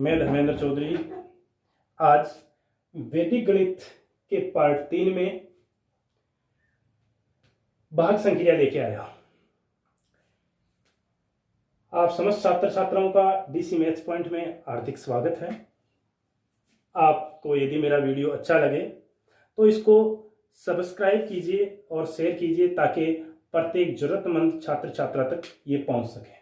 मैं धर्मेंद्र चौधरी आज वैदिक गणित के पार्ट 3 में भाग संक्रिया लेके आया। आप समस्त छात्र छात्राओं का डीसी मैथ्स पॉइंट में हार्दिक स्वागत है। आपको यदि मेरा वीडियो अच्छा लगे तो इसको सब्सक्राइब कीजिए और शेयर कीजिए ताकि प्रत्येक जरूरतमंद छात्र छात्रा तक ये पहुंच सके।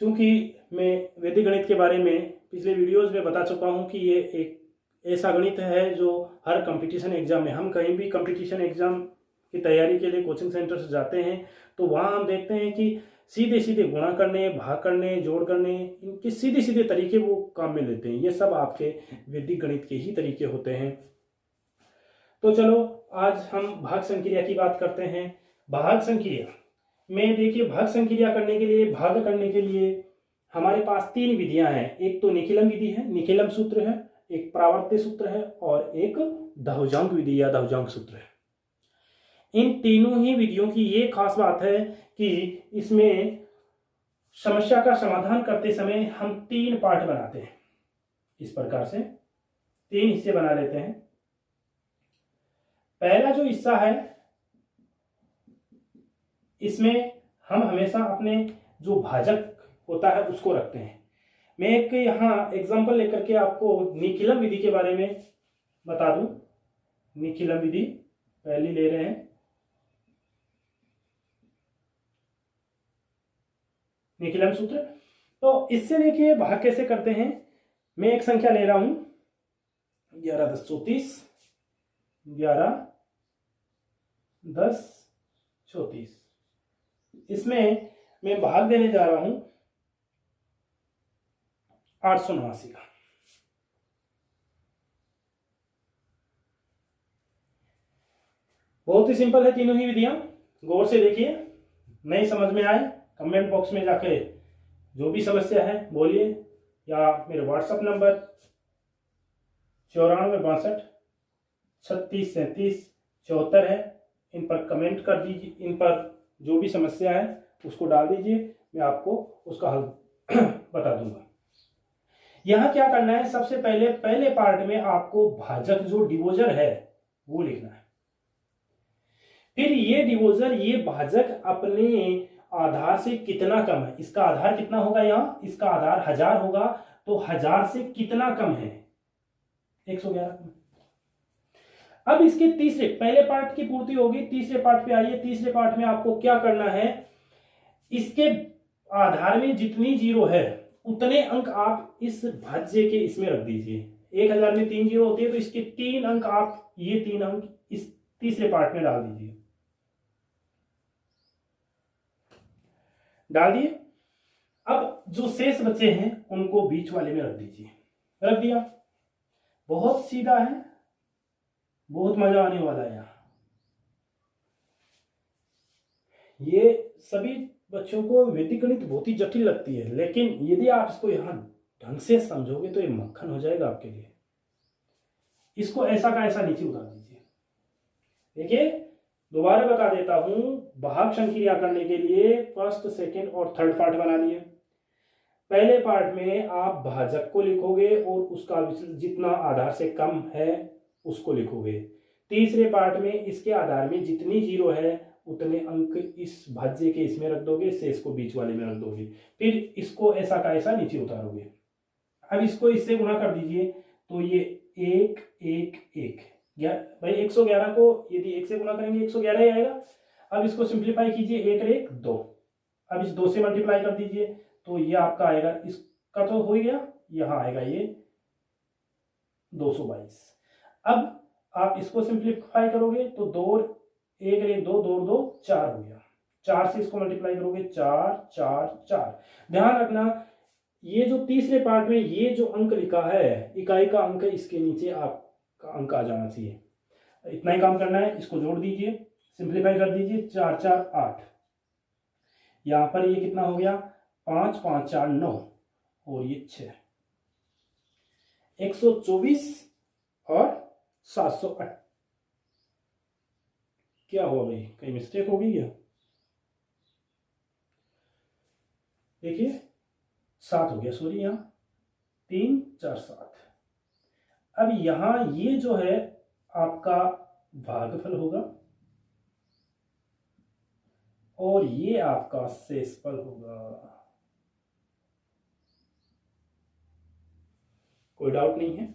क्योंकि मैं वैदिक गणित के बारे में पिछले वीडियोस में बता चुका हूं कि ये एक ऐसा गणित है जो हर कंपटीशन एग्जाम में, हम कहीं भी कंपटीशन एग्जाम की तैयारी के लिए कोचिंग सेंटर से जाते हैं तो वहाँ हम देखते हैं कि सीधे सीधे गुणा करने, भाग करने, जोड़ करने, इनके सीधे सीधे तरीके वो काम में लेते हैं। ये सब आपके वैदिक गणित के ही तरीके होते हैं। तो चलो आज हम भाग संक्रिया की बात करते हैं। भाग संक्रिया में देखिए, भाग संक्रिया करने के लिए, भाग करने के लिए हमारे पास 3 विधियां हैं। एक तो निखिलम विधि है, निखिलम सूत्र है, एक प्रावर्त्य सूत्र है और एक दहुजांक विधि या दहुजांक सूत्र है। इन तीनों ही विधियों की ये खास बात है कि इसमें समस्या का समाधान करते समय हम 3 पार्ट बनाते हैं। इस प्रकार से 3 हिस्से बना लेते हैं। पहला जो हिस्सा है इसमें हम हमेशा अपने जो भाजक होता है उसको रखते हैं। मैं एक यहाँ एग्जांपल लेकर के आपको निखिलम विधि के बारे में बता दूं। निखिलम विधि पहली ले रहे हैं। निखिलम सूत्र, तो इससे देखिए भाग कैसे करते हैं। मैं एक संख्या ले रहा हूं 11 10 34, 11 10 34। इसमें मैं भाग देने जा रहा हूं 889 का। बहुत ही सिंपल है तीनों ही विधियां, गौर से देखिए। नहीं समझ में आए कमेंट बॉक्स में जाके जो भी समस्या है बोलिए, या मेरे व्हाट्सएप नंबर 94 62 36 37 74 है, इन पर कमेंट कर दीजिए। इन पर जो भी समस्या है उसको डाल दीजिए, मैं आपको उसका हल बता दूंगा। यहां क्या करना है, सबसे पहले पार्ट में आपको भाजक जो डिवोजर है वो लिखना है। फिर ये डिवोजर, ये भाजक अपने आधार से कितना कम है, इसका आधार कितना होगा, यहां इसका आधार 1000 होगा, तो 1000 से कितना कम है, 111 कम। अब इसके तीसरे, पहले पार्ट की पूर्ति होगी, तीसरे पार्ट पे आइए। तीसरे पार्ट में आपको क्या करना है, इसके आधार में जितनी जीरो है उतने अंक आप इस भाज्य के इसमें रख दीजिए। 1000 में 3 जीरो होती है तो इसके 3 अंक आप, ये 3 अंक इस तीसरे पार्ट में डाल दीजिए। डाल दिए। अब जो शेष बचे हैं उनको बीच वाले में रख दीजिए। रख दिया। बहुत सीधा है, बहुत मजा आने वाला है। यहां ये सभी बच्चों को वैदिक गणित बहुत ही जटिल लगती है, लेकिन यदि आप इसको यहां ढंग से समझोगे तो ये मक्खन हो जाएगा आपके लिए। इसको ऐसा का ऐसा नीचे उतार दीजिए। देखिए दोबारा बता देता हूं, भाग संक्रिया करने के लिए फर्स्ट, सेकंड और थर्ड पार्ट बना लिए। पहले पार्ट में आप भाजक को लिखोगे और उसका जितना आधार से कम है उसको लिखोगे। तीसरे पार्ट में इसके आधार में जितनी जीरो है उतने अंक इस भाज्य के इसमें रख दोगे, शेष को बीच वाले में रख दोगे। फिर इसको ऐसा का ऐसा नीचे उतारोगे। अब इसको इससे गुणा कर दीजिए तो ये 1 1 1 भाई 111 को यदि 1 से गुणा करेंगे 111 ही आएगा। अब इसको सिंप्लीफाई कीजिए, 1 1 2। अब इस 2 से मल्टीप्लाई कर दीजिए तो ये आपका आएगा, इसका तो हो गया, यहाँ आएगा ये 222। अब आप इसको सिंप्लीफाई करोगे तो 2 1 1 2 2 2 4 हो गया। 4 से इसको मल्टीप्लाई करोगे 4 4 4। ध्यान रखना ये जो तीसरे पार्ट में ये जो अंक लिखा है, इकाई का अंक, इसके नीचे आपका अंक आ जाना चाहिए। इतना ही काम करना है। इसको जोड़ दीजिए, सिंप्लीफाई कर दीजिए, 4 4 8। यहां पर ये कितना हो गया, 5 5 4 9 और ये 6, 124 और 708। क्या हुआ भाई, कहीं मिस्टेक हो गई क्या? देखिए 7 हो गया, सॉरी, यहाँ 3 4 7। अब यहां ये जो है आपका भागफल होगा और ये आपका शेषफल होगा। कोई डाउट नहीं है?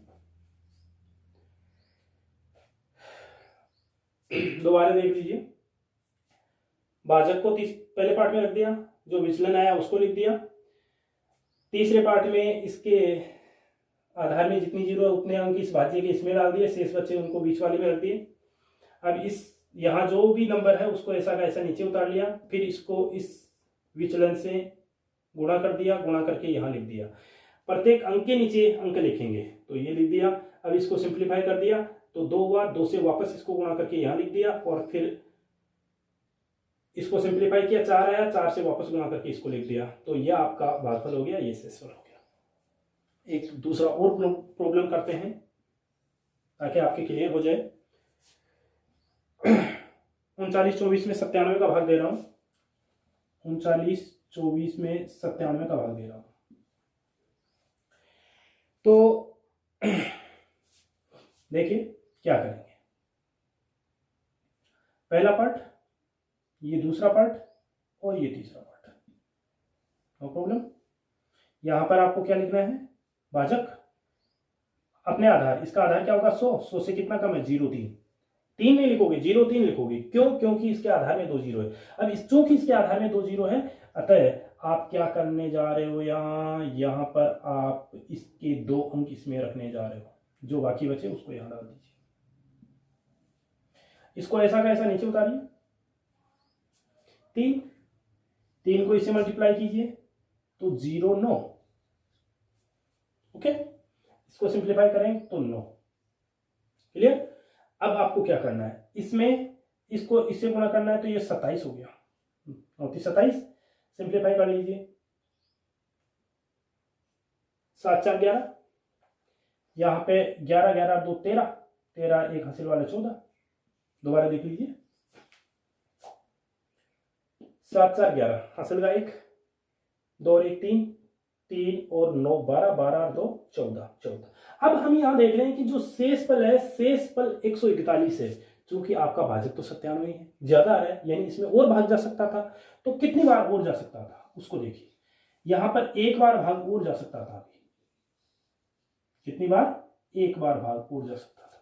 दोबारा देख लीजिए। भाजक को पहले पार्ट में रख दिया, जो विचलन आया उसको लिख दिया। तीसरे पार्ट में इसके आधार में जितनी जीरो है उतने अंक इस भाज्य के इसमें डाल दिए, शेष बचे उनको बीच वाले में रख दिए। अब इस यहाँ जो भी नंबर है उसको ऐसा का ऐसा नीचे उतार लिया, फिर इसको इस विचलन से गुणा कर दिया, गुणा करके यहाँ लिख दिया। प्रत्येक अंक के नीचे अंक लिखेंगे, तो ये लिख दिया। अब इसको सिंप्लीफाई कर दिया तो 2 हुआ, 2 से वापस इसको गुणा करके यहाँ लिख दिया और फिर इसको सिंप्लीफाई किया, 4 आया, 4 से वापस गुणा करके इसको लिख दिया। तो यह आपका भागफल हो गया, ये शेषफल हो गया। एक दूसरा और प्रॉब्लम करते हैं ताकि आपके क्लियर हो जाए। 39 24 में 97 का भाग दे रहा हूं। 39 24 में 97 का भाग दे रहा हूं। तो देखिए क्या करेंगे। पहला पार्ट, ये दूसरा पार्ट और ये तीसरा पार्ट, नो प्रॉब्लम। यहां पर आपको क्या लिखना है? भाजक अपने आधार, इसका आधार क्या होगा? 100। 100 से कितना कम है? 0 3। 3 नहीं लिखोगे, 0 3 लिखोगे। क्यों? क्योंकि इसके आधार में 2 जीरो है। अब इस चूंकि इसके आधार में 2 जीरो है, अतः आप क्या करने जा रहे हो? यहां पर आप इसके 2 अंक इसमें रखने जा रहे हो, जो बाकी बचे उसको यहां डाल दीजिए। इसको ऐसा का ऐसा नीचे उतारिए। 3 को इससे मल्टीप्लाई कीजिए तो 0 9। ओके, इसको सिंप्लीफाई करें तो 9। क्लियर? अब आपको क्या करना है? इसमें इसको इससे गुणा करना है, तो ये 27 हो गया। 27 सिंप्लीफाई कर लीजिए। 7 4 11, यहां पे 11 11 2 13, 13 एक हासिल वाला 14। दोबारा देख लीजिए। 7 4 11 हासिल का 1, 2 और 1 3, 3 और 9 12, 12 और 2 14 14। अब हम यहां देख रहे हैं कि जो शेषफल है, शेषफल 141 है। चूंकि आपका भाजक तो 97 है, ज्यादा है, यानी इसमें और भाग जा सकता था। तो कितनी बार और जा सकता था उसको देखिए। यहां पर एक बार भाग और जा सकता था। कितनी बार? एक बार भाग और जा सकता था।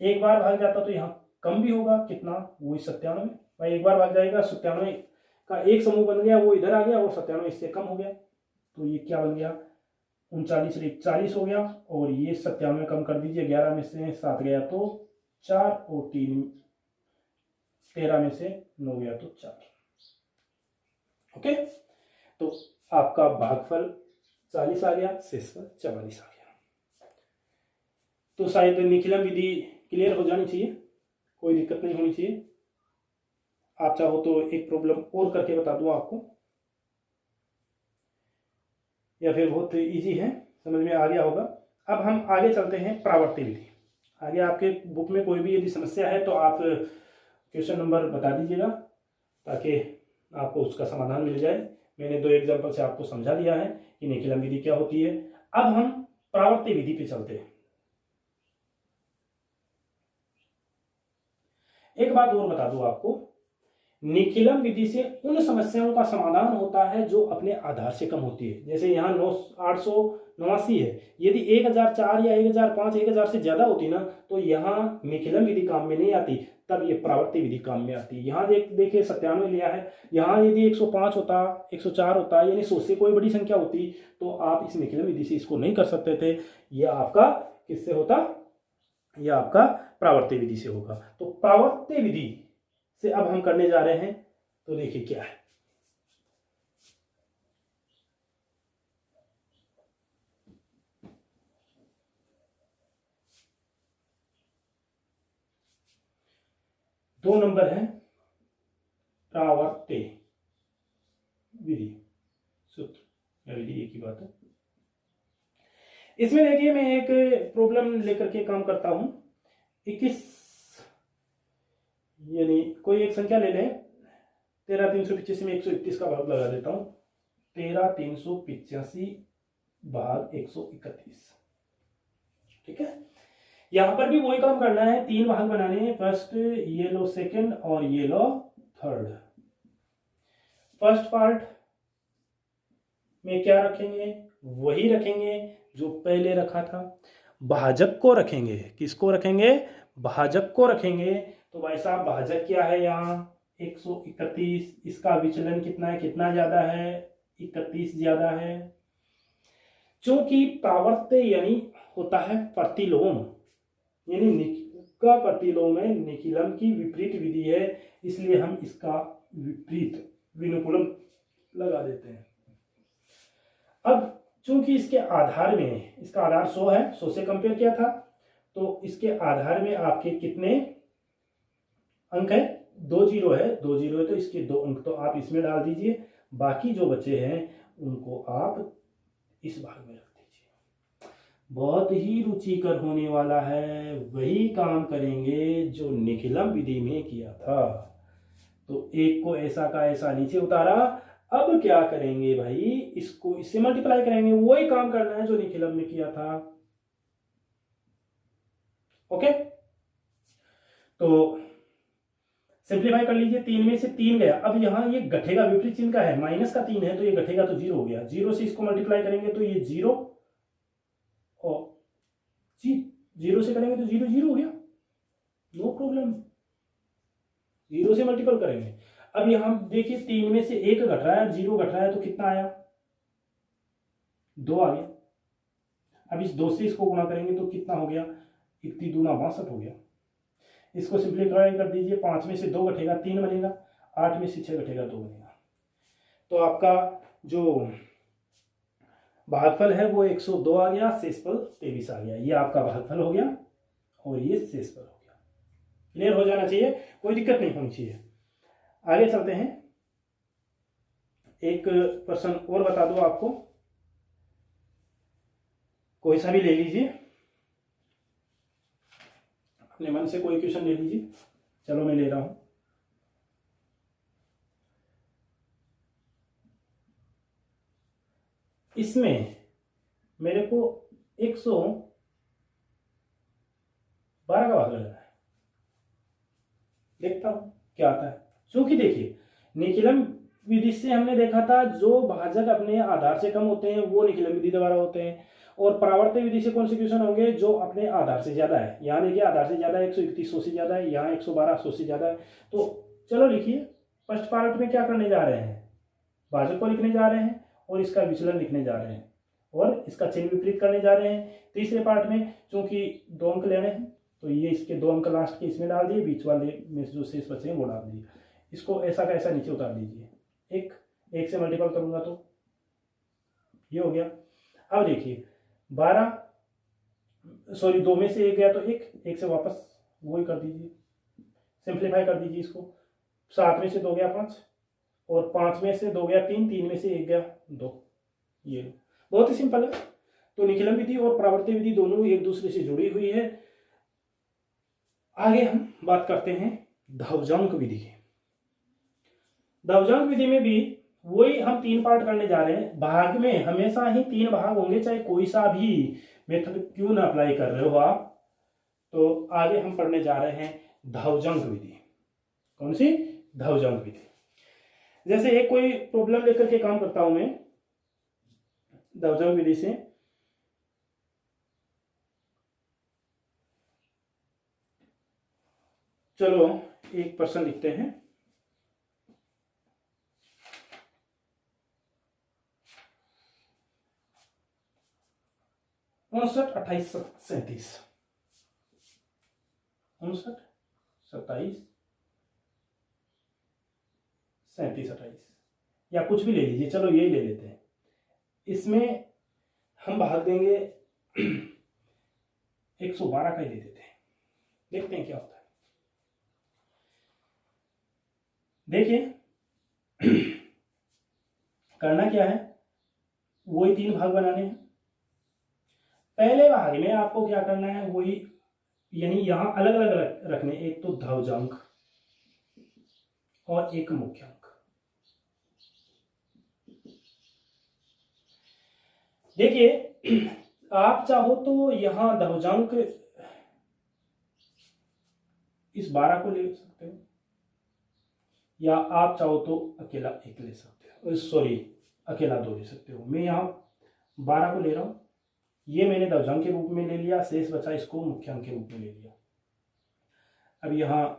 एक बार भाग जाता तो यहां कम भी होगा, कितना? वो 97 भाई, एक बार भाग जाएगा। 97 का एक समूह बन गया, वो इधर आ गया, और 97 इससे कम हो गया। तो ये क्या बन गया? 39 से 40 हो गया, और ये 97 कम कर दीजिए। 11 में से 7 गया तो 4, और 3 13 में से 9 गया तो 4। ओके, तो आपका भागफल 40 आ गया, शेषफल 44 आ गया। तो शायद निखिलम विधि क्लियर हो जानी चाहिए, कोई दिक्कत नहीं होनी चाहिए। आप चाहो तो एक प्रॉब्लम और करके बता दूं आपको, या फिर बहुत इजी है, समझ में आ गया होगा। अब हम आगे चलते हैं प्रावर्ती विधि। आगे आपके बुक में कोई भी यदि समस्या है तो आप क्वेश्चन नंबर बता दीजिएगा, ताकि आपको उसका समाधान मिल जाए। मैंने 2 एग्जाम्पल से आपको समझा दिया है कि निखिलम विधि क्या होती है। अब हम प्रावर्ती विधि पे चलते हैं। एक बात और बता दूं आपको, निखिलम विधि से उन समस्याओं का समाधान होता है जो अपने आधार से कम होती है। जैसे यहाँ 889 है, यदि 1004 या 1005 1000 से ज्यादा होती ना, तो यहाँ निखिलम विधि काम में नहीं आती, तब ये प्रावर्ती विधि काम में आती है। यहाँ देखिए 97 लिया है, यहाँ यदि 105 होता, 104 होता, यानी 100 से कोई बड़ी संख्या होती, तो आप इस निखिलम विधि से इसको नहीं कर सकते थे। यह आपका किससे होता? यह आपका प्रावर्ती विधि से होगा। तो प्रावर्ती विधि से अब हम करने जा रहे हैं, तो देखिए क्या है। दो नंबर है प्रावर्ती विधि, सूत्र या विधि एक ही बात है। इसमें देखिए मैं एक प्रॉब्लम लेकर के काम करता हूं। 21 यानी कोई एक संख्या ले लें, 13 385 में 131 का भाग लगा देता हूं। 13 385 भाग 131। ठीक है, यहां पर भी वही काम करना है, 3 भाग बनाने हैं, फर्स्ट, ये लो सेकंड और ये लो थर्ड। फर्स्ट पार्ट में क्या रखेंगे, वही रखेंगे जो पहले रखा था, भाजक को रखेंगे। किसको रखेंगे, भाजक को रखेंगे। तो भाई साहब भाजक क्या है, यहाँ 131, इसका विचलन कितना है, कितना ज्यादा है, 31 ज्यादा है। चूंकि प्रावर्त यानी होता है प्रतिलोम, यानी का प्रतिलोम है, निखिलम की विपरीत विधि है, इसलिए हम इसका विपरीत विनुकूलम लगा देते हैं। अब चूंकि इसके आधार में, इसका आधार 100 है, 100 से कंपेयर किया था, तो इसके आधार में आपके कितने अंक है, 2 जीरो है, 2 जीरो है, तो इसके 2 अंक तो आप इसमें डाल दीजिए, बाकी जो बचे हैं उनको आप इस भाग में रख दीजिए। बहुत ही रुचिकर होने वाला है, वही काम करेंगे जो निखिलम विधि में किया था। तो एक को ऐसा का ऐसा नीचे उतारा, अब क्या करेंगे भाई, इसको इससे मल्टीप्लाई करेंगे, वही काम करना है जो निखिलम में किया था। ओके, तो सिंप्लीफाई कर लीजिए, 3 में से 3 गया, अब यहां ये घटेगा, विपरीत चिन्ह का है, माइनस का 3 है तो ये घटेगा तो 0 हो गया, 0 से इसको मल्टीप्लाई करेंगे तो ये 0 और 0 से करेंगे तो 0 0 हो गया, नो प्रॉब्लम, 0 से मल्टीपल करेंगे। अब यहां देखिए 3 में से 1 घट रहा है, 0 घट रहा है, तो कितना आया, 2 आ गया। अब इस 2 से इसको गुणा करेंगे तो कितना हो गया, 31 दूना 62 हो गया। इसको सिंप्लीफाई कर दीजिए, 5 में से 2 घटेगा 3 बनेगा, 8 में से 6 घटेगा 2 बनेगा। तो आपका जो भागफल है वो 102 आ गया, शेषफल 23 आ गया। ये आपका भागफल हो गया और ये शेषफल हो गया। क्लियर हो जाना चाहिए, कोई दिक्कत नहीं होनी चाहिए। आगे चलते हैं, एक प्रश्न और बता दो आपको, कोई सा भी ले लीजिए, अपने मन से कोई क्वेश्चन ले लीजिए। चलो मैं ले रहा हूं, इसमें मेरे को 112 का भाग लगाना है, देखता हूं क्या आता है। क्योंकि देखिए निखिलम विधि से हमने देखा था जो भाजक अपने आधार से कम होते हैं वो निखिलम विधि द्वारा होते हैं, और परावर्त विधि से कौन से क्वेश्चन होंगे जो अपने आधार से ज्यादा है। यहाँ देखिए आधार से ज्यादा 131 100 से ज्यादा है, यहाँ 112 100 से ज्यादा है। तो चलो लिखिए, फर्स्ट पार्ट में क्या करने जा रहे हैं, भाजक को लिखने जा रहे हैं और इसका विचलन लिखने जा रहे हैं और इसका चिन्ह विपरीत करने जा रहे हैं। तीसरे पार्ट में चूंकि 2 अंक लेने हैं तो ये इसके 2 अंक लास्ट के इसमें डाल दिए, बीच वाले में जो शेष बचे हैं वो डाल दिए। इसको ऐसा का ऐसा नीचे उतार दीजिए, एक से मल्टीपल करूंगा तो ये हो गया। अब देखिए 2 में से 1 गया तो 1 से वापस वही कर दीजिए, सिंप्लीफाई कर दीजिए इसको। 7 में से 2 गया 5 और 5 में से 2 गया 3, 3 में से 1 गया 2, ये बहुत ही सिंपल है। तो निखिलम विधि और परावर्ती विधि दोनों एक दूसरे से जुड़ी हुई है। आगे हम बात करते हैं धावजांक विधि की। धावजांक विधि में भी वही हम 3 पार्ट करने जा रहे हैं। भाग में हमेशा ही 3 भाग होंगे, चाहे कोई सा भी मेथड क्यों ना अप्लाई कर रहे हो आप। तो आगे हम पढ़ने जा रहे हैं धावजांक विधि। कौन सी, धावजांक विधि। जैसे एक कोई प्रॉब्लम लेकर के काम करता हूं मैं धावजांक विधि से। चलो एक प्रश्न लिखते हैं, 59 28 37, 59 27 37 28 या कुछ भी ले लीजिए, चलो यही ले लेते हैं। इसमें हम भाग देंगे 112 का ही ले देते हैं, देखते हैं क्या होता है। देखिए करना क्या है, वही 3 भाग बनाने हैं। पहले भाग में आपको क्या करना है, वही यानी यहां अलग अलग रखने, एक तो धावजांक और एक मुख्यांक। देखिए आप चाहो तो यहाँ दहजांक इस 12 को ले सकते हो, या आप चाहो तो अकेला एक ले सकते हो, सॉरी अकेला 2 ले सकते हो। मैं यहाँ 12 को ले रहा हूँ, ये मैंने दहजांक के रूप में ले लिया, शेष बचा इसको मुख्यांक के रूप में ले लिया। अब यहाँ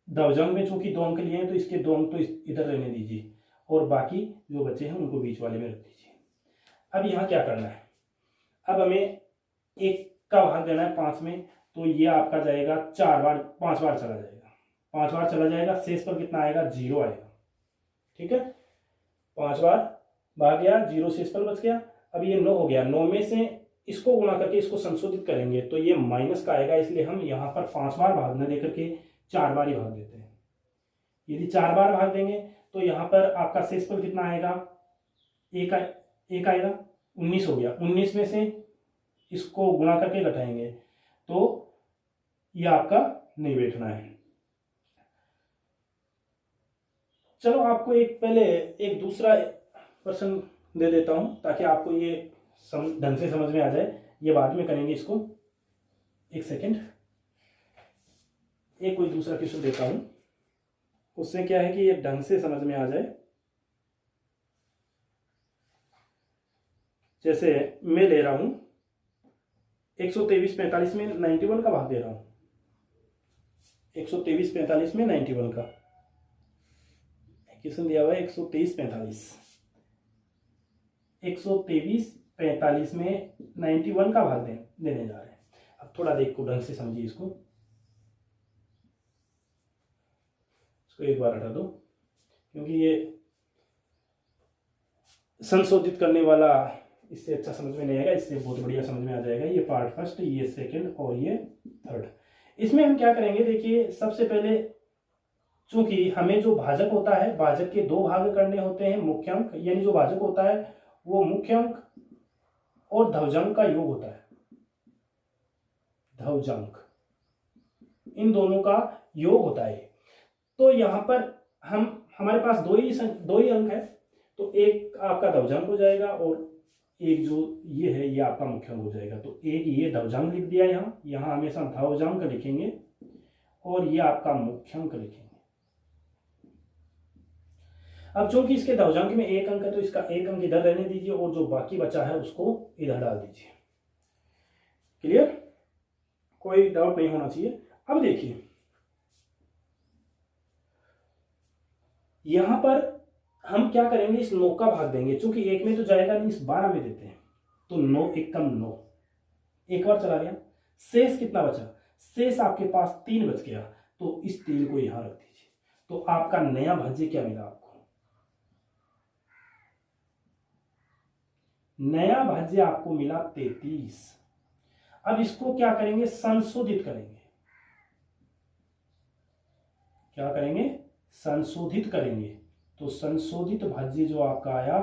दहजांक में चूंकि 2 अंक लिए हैं तो इसके 2 अंक तो इधर रहने दीजिए, और बाकी जो बचे हैं उनको बीच वाले में रख दीजिए। अब यहाँ क्या करना है, अब हमें 1 का भाग देना है 5 में, तो ये आपका जाएगा 4 बार, 5 बार चला जाएगा, 5 बार चला जाएगा, शेष पर कितना आएगा, 0 आएगा। ठीक है, 5 बार भाग गया, 0 शेष पर बच गया। अब ये 9 हो गया, 9 में से इसको गुणा करके इसको संशोधित करेंगे तो ये माइनस का आएगा, इसलिए हम यहाँ पर 5 बार भाग न देकर के 4 बार ही भाग देते हैं। यदि 4 बार भाग देंगे तो यहाँ पर आपका शेषफल कितना आएगा, 1 आएगा, 19 हो गया। 19 में से इसको गुणा करके घटाएंगे तो ये आपका नहीं बैठना है। चलो आपको पहले एक दूसरा प्रश्न दे देता हूं ताकि आपको ये ढंग से समझ में आ जाए, ये बाद में करेंगे इसको। एक सेकेंड, कोई दूसरा क्वेश्चन देता हूं, उससे क्या है कि ये ढंग से समझ में आ जाए। जैसे मैं ले रहा हूं 123/45 में 91 का भाग दे रहा हूं, 123/45 में 91 का क्वेश्चन दिया हुआ है। 123/45 में 91 का भाग देने जा रहे हैं। अब थोड़ा देखो ढंग से समझिए इसको एक बार हटा दो, क्योंकि ये संशोधित करने वाला इससे अच्छा समझ में नहीं आएगा, इससे बहुत बढ़िया समझ में आ जाएगा। ये पार्ट फर्स्ट, ये सेकंड और ये थर्ड। इसमें हम क्या करेंगे, देखिए सबसे पहले चूंकि हमें जो भाजक होता है, भाजक के 2 भाग करने होते हैं, मुख्यांक यानी जो भाजक होता है वो मुख्यांक और धवजांक का योग होता है। धवजांक इन दोनों का योग होता है। तो यहाँ पर हमारे पास दो ही अंक है, तो एक आपका धवजांक हो जाएगा और एक जो ये है ये आपका मुख्यांक हो जाएगा। तो एक ये धवजांक लिख दिया, यहाँ हमेशा धवजांक लिखेंगे और ये आपका मुख्यांक लिखेंगे। अब चूंकि इसके धवजांक में 1 अंक है तो इसका 1 अंक इधर रहने दीजिए और जो बाकी बचा है उसको इधर डाल दीजिए। क्लियर, कोई डाउट नहीं होना चाहिए। अब देखिए यहां पर हम क्या करेंगे, इस 9 का भाग देंगे, चूंकि 1 में तो जाएगा नहीं, इस 12 में देते हैं, तो 9 एकम 9, एक बार चला गया। शेष कितना बचा, शेष आपके पास 3 बच गया, तो इस 3 को यहां रख दीजिए। तो आपका नया भाज्य क्या मिला, आपको नया भाज्य आपको मिला 33। अब इसको क्या करेंगे, संशोधित करेंगे। क्या करेंगे, संशोधित करेंगे। तो संशोधित भाज्य जो आपका आया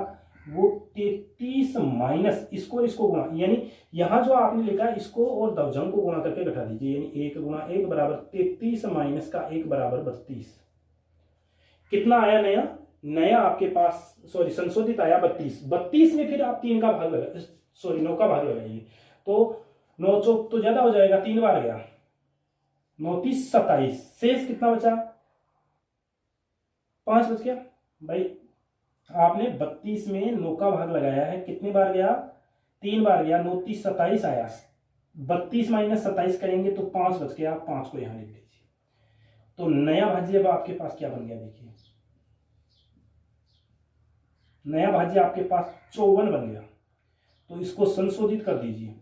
वो 33 माइनस इसको गुणा, यानी यहां जो आपने लिखा है इसको और धवजांक को गुणा करके घटा दीजिए, यानी 1 गुणा 1 बराबर 33 माइनस का 1 बराबर 32। कितना आया नया आपके पास, सॉरी संशोधित आया 32 में फिर आप 3 का भाग लगा, सॉरी 9 का भाग लगाइए, तो 9 चौक तो ज्यादा हो जाएगा, 3 बार गया, 9 30 27, शेष कितना बचा, 5 बच गया। भाई आपने 32 में 9 का भाग लगाया है, कितने बार गया, 3 बार गया, 9 30 27 आया, 32 माइनस 27 करेंगे तो 5 बच गया, 5 को यहां लिख दीजिए। तो नया भाज्य अब आपके पास क्या बन गया, देखिए नया भाज्य आपके पास 54 बन गया। तो इसको संशोधित कर दीजिए,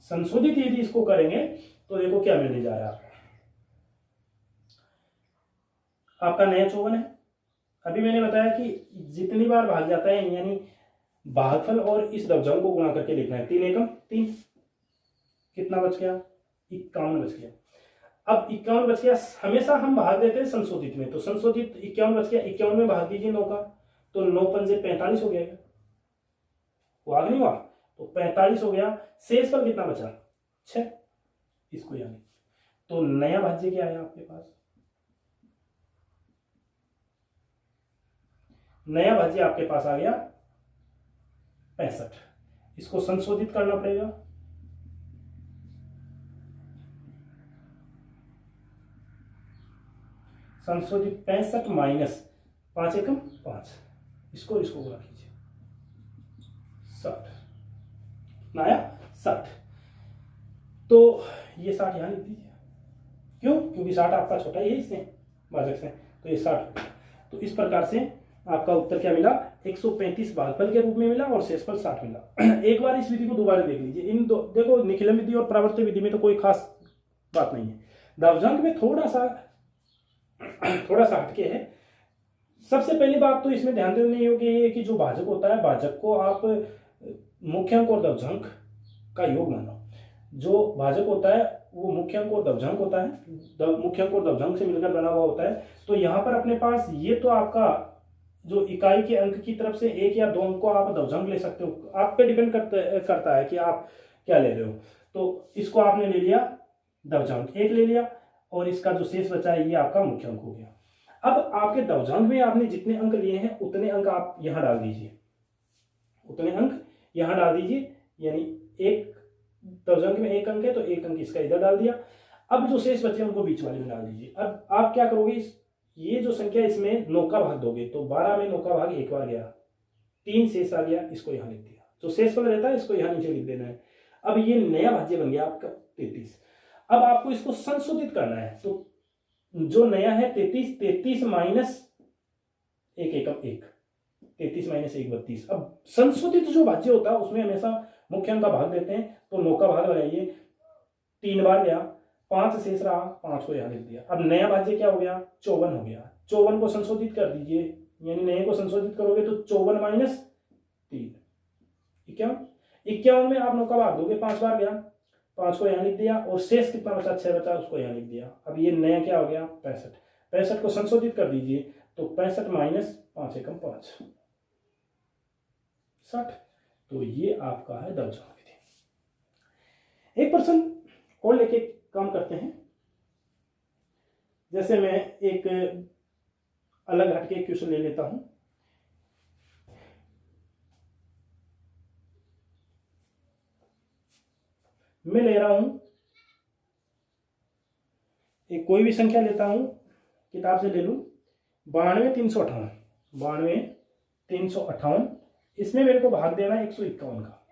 संशोधित यदि इसको करेंगे तो देखो क्या मिलने जा रहा है आपका नया 54 है। अभी मैंने बताया कि जितनी बार भाग जाता है यानी भागफल और इस धवजांक को गुणा करके लिखना है, 3 एकम 3, कितना बच गया, 51 बच गया। अब 51 बच गया, हमेशा हम भाग देते हैं संशोधित में, तो संशोधित 51 बच गया, 51 में भाग दीजिए 9 का, तो 9 पंजे 45 हो गया, भाग नहीं हुआ तो 45 हो गया। शेष पर कितना बचा, 6, इसको यानी। तो नया भाज्य क्या आया आपके पास, नया भाज्य आपके पास आ गया 65। इसको संशोधित करना पड़ेगा। संशोधित 65 माइनस 5 एकम 5, इसको गुणा कीजिए 60। कितना आया 60। तो ये 60 यहां लिख दीजिए। क्यों? क्योंकि 60 आपका छोटा ही है इससे भाजक से, तो ये 60। तो इस प्रकार से आपका उत्तर क्या मिला? 135 भागफल के रूप में मिला और शेषफल 60 मिला। एक बार इस विधि को दोबारा देख लीजिए। इन दो देखो, निखिलम विधि और प्रावर्त विधि में तो कोई खास बात नहीं है, दावजांक में थोड़ा सा हटके है। सबसे पहली बात तो इसमें ध्यान देने योग्य है कि जो भाजक होता है, भाजक को आप मुख्यांक और दवजांक का योग मानो। जो भाजक होता है वो मुख्यांक और दवजांक होता है, मुख्यांक और दवजांक से मिलकर बना हुआ होता है। तो यहाँ पर अपने पास ये तो आपका जो इकाई के अंक की तरफ से 1 या 2 अंक को आप दवजांक ले सकते हो, आप पे डिपेंड करता है कि आप क्या ले रहे हो। तो इसको आपने ले लिया दवजांक 1 ले लिया, और इसका जो शेष बचा है ये आपका मुख्यांक हो गया। अब आपके दवजांक में आपने जितने अंक लिए हैं उतने अंक आप यहां डाल दीजिए, उतने अंक यहां डाल दीजिए। यानी एक दवजांक में 1 अंक है तो 1 अंक इसका इधर डाल दिया। अब जो शेष बचे उनको बीच वाले में डाल दीजिए। अब आप क्या करोगे, ये जो संख्या इसमें 9 का भाग दोगे तो 12 में 9 का भाग एक बार गया, 3 शेष आ गया, इसको यहां लिख दिया। जो शेषफल रहता है इसको यहां नीचे लिख देना है। अब ये नया भाज्य बन गया आपका 33। अब आपको इसको संशोधित करना है, तो जो नया है 33 माइनस 1 एकम 1, 33 माइनस 1 32। अब संशोधित जो भाज्य होता है उसमें हमेशा मुख्य अंक का भाग देते हैं, तो 9 का भाग लगाइए, 3 बार गया, 5 शेष रहा, 5 को यहां लिख दिया। अब नया भाज्य क्या हो गया? 54 हो गया। 54 को संशोधित कर दीजिए, यानी नए को संशोधित करोगे तो 54 माइनस 3 51 में आप 9 का भाग दोगे, 5 बार गया, 5 को यहां लिख दिया, और शेष कितना बचा? 6 बचा, उसको यहां लिख दिया। अब ये नया क्या हो गया? 65। 65 को संशोधित कर दीजिए, तो 65 माइनस 5 एकम 5 60। तो ये आपका है दवजांक विधि। एक पर्सन और लेके काम करते हैं। जैसे मैं एक अलग हटके क्वेश्चन ले लेता हूं। मैं ले रहा हूं एक कोई भी संख्या लेता हूं, किताब से ले लूं 92 358। इसमें मेरे को भाग देना है 151 का।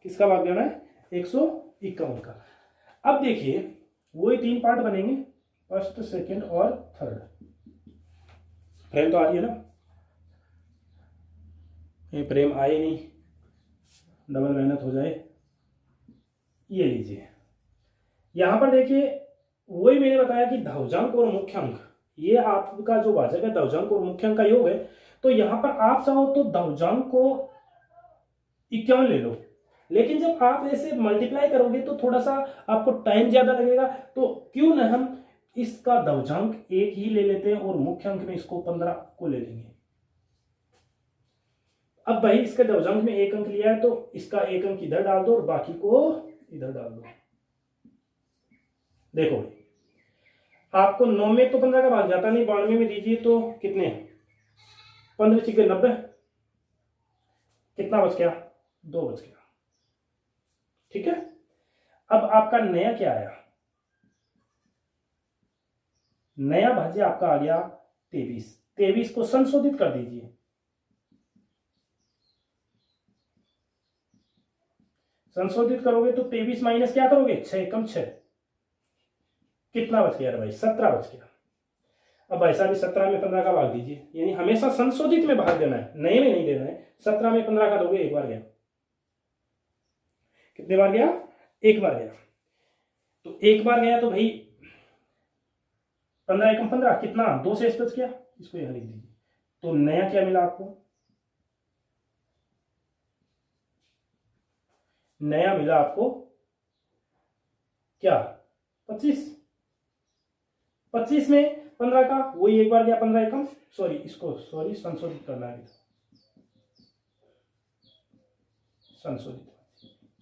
किसका भाग देना है? 151 का। अब देखिए वही 3 पार्ट बनेंगे, फर्स्ट सेकंड और थर्ड। फ्रेम तो आ रही है ना? ये फ्रेम आए नहीं, डबल मेहनत हो जाए। ये लीजिए, यहां पर देखिए वही मैंने बताया कि दवजांक और मुख्यांक, ये आपका जो भाजक है दवजांक और मुख्यांक का योग है। तो यहां पर आप चाहो तो दवजांक को 51 ले लो, लेकिन जब आप ऐसे मल्टीप्लाई करोगे तो थोड़ा सा आपको टाइम ज्यादा लगेगा। तो क्यों ना हम इसका दवजांक 1 ही ले लेते हैं और मुख्यांक में इसको 15 को ले लेंगे। अब भाई इसका दवजांक में 1 अंक लिया है तो इसका 1 अंक इधर डाल दो और बाकी को इधर डाल दो। देखो भाई, आपको 9 में तो 15 का भाग जाता नहीं, 92 में दीजिए तो कितने? 15 छिके 90, कितना बच गया? 2 बच गया। ठीक है। अब आपका नया क्या आया? नया भाज्य आपका आ गया 23। 23 को संशोधित कर दीजिए। संशोधित करोगे तो 23 माइनस क्या करोगे? 6 एकम 6, कितना बच गया भाई? 17 बच गया। अब ऐसा भी 17 में 15 का भाग दीजिए, यानी हमेशा संशोधित में भाग देना है, नए में नहीं देना है। 17 में 15 का दोगे, 1 बार गया। कितने बार गया? 1 बार गया। तो 1 बार गया तो भाई 15 एकम 15, कितना? 2 शेष बच गया, इसको यहां लिख दीजिए। तो नया क्या मिला आपको? नया मिला आपको क्या? 25। 25 में 15 का वही 1 बार गया, 15 एकम, संशोधित करना है। संशोधित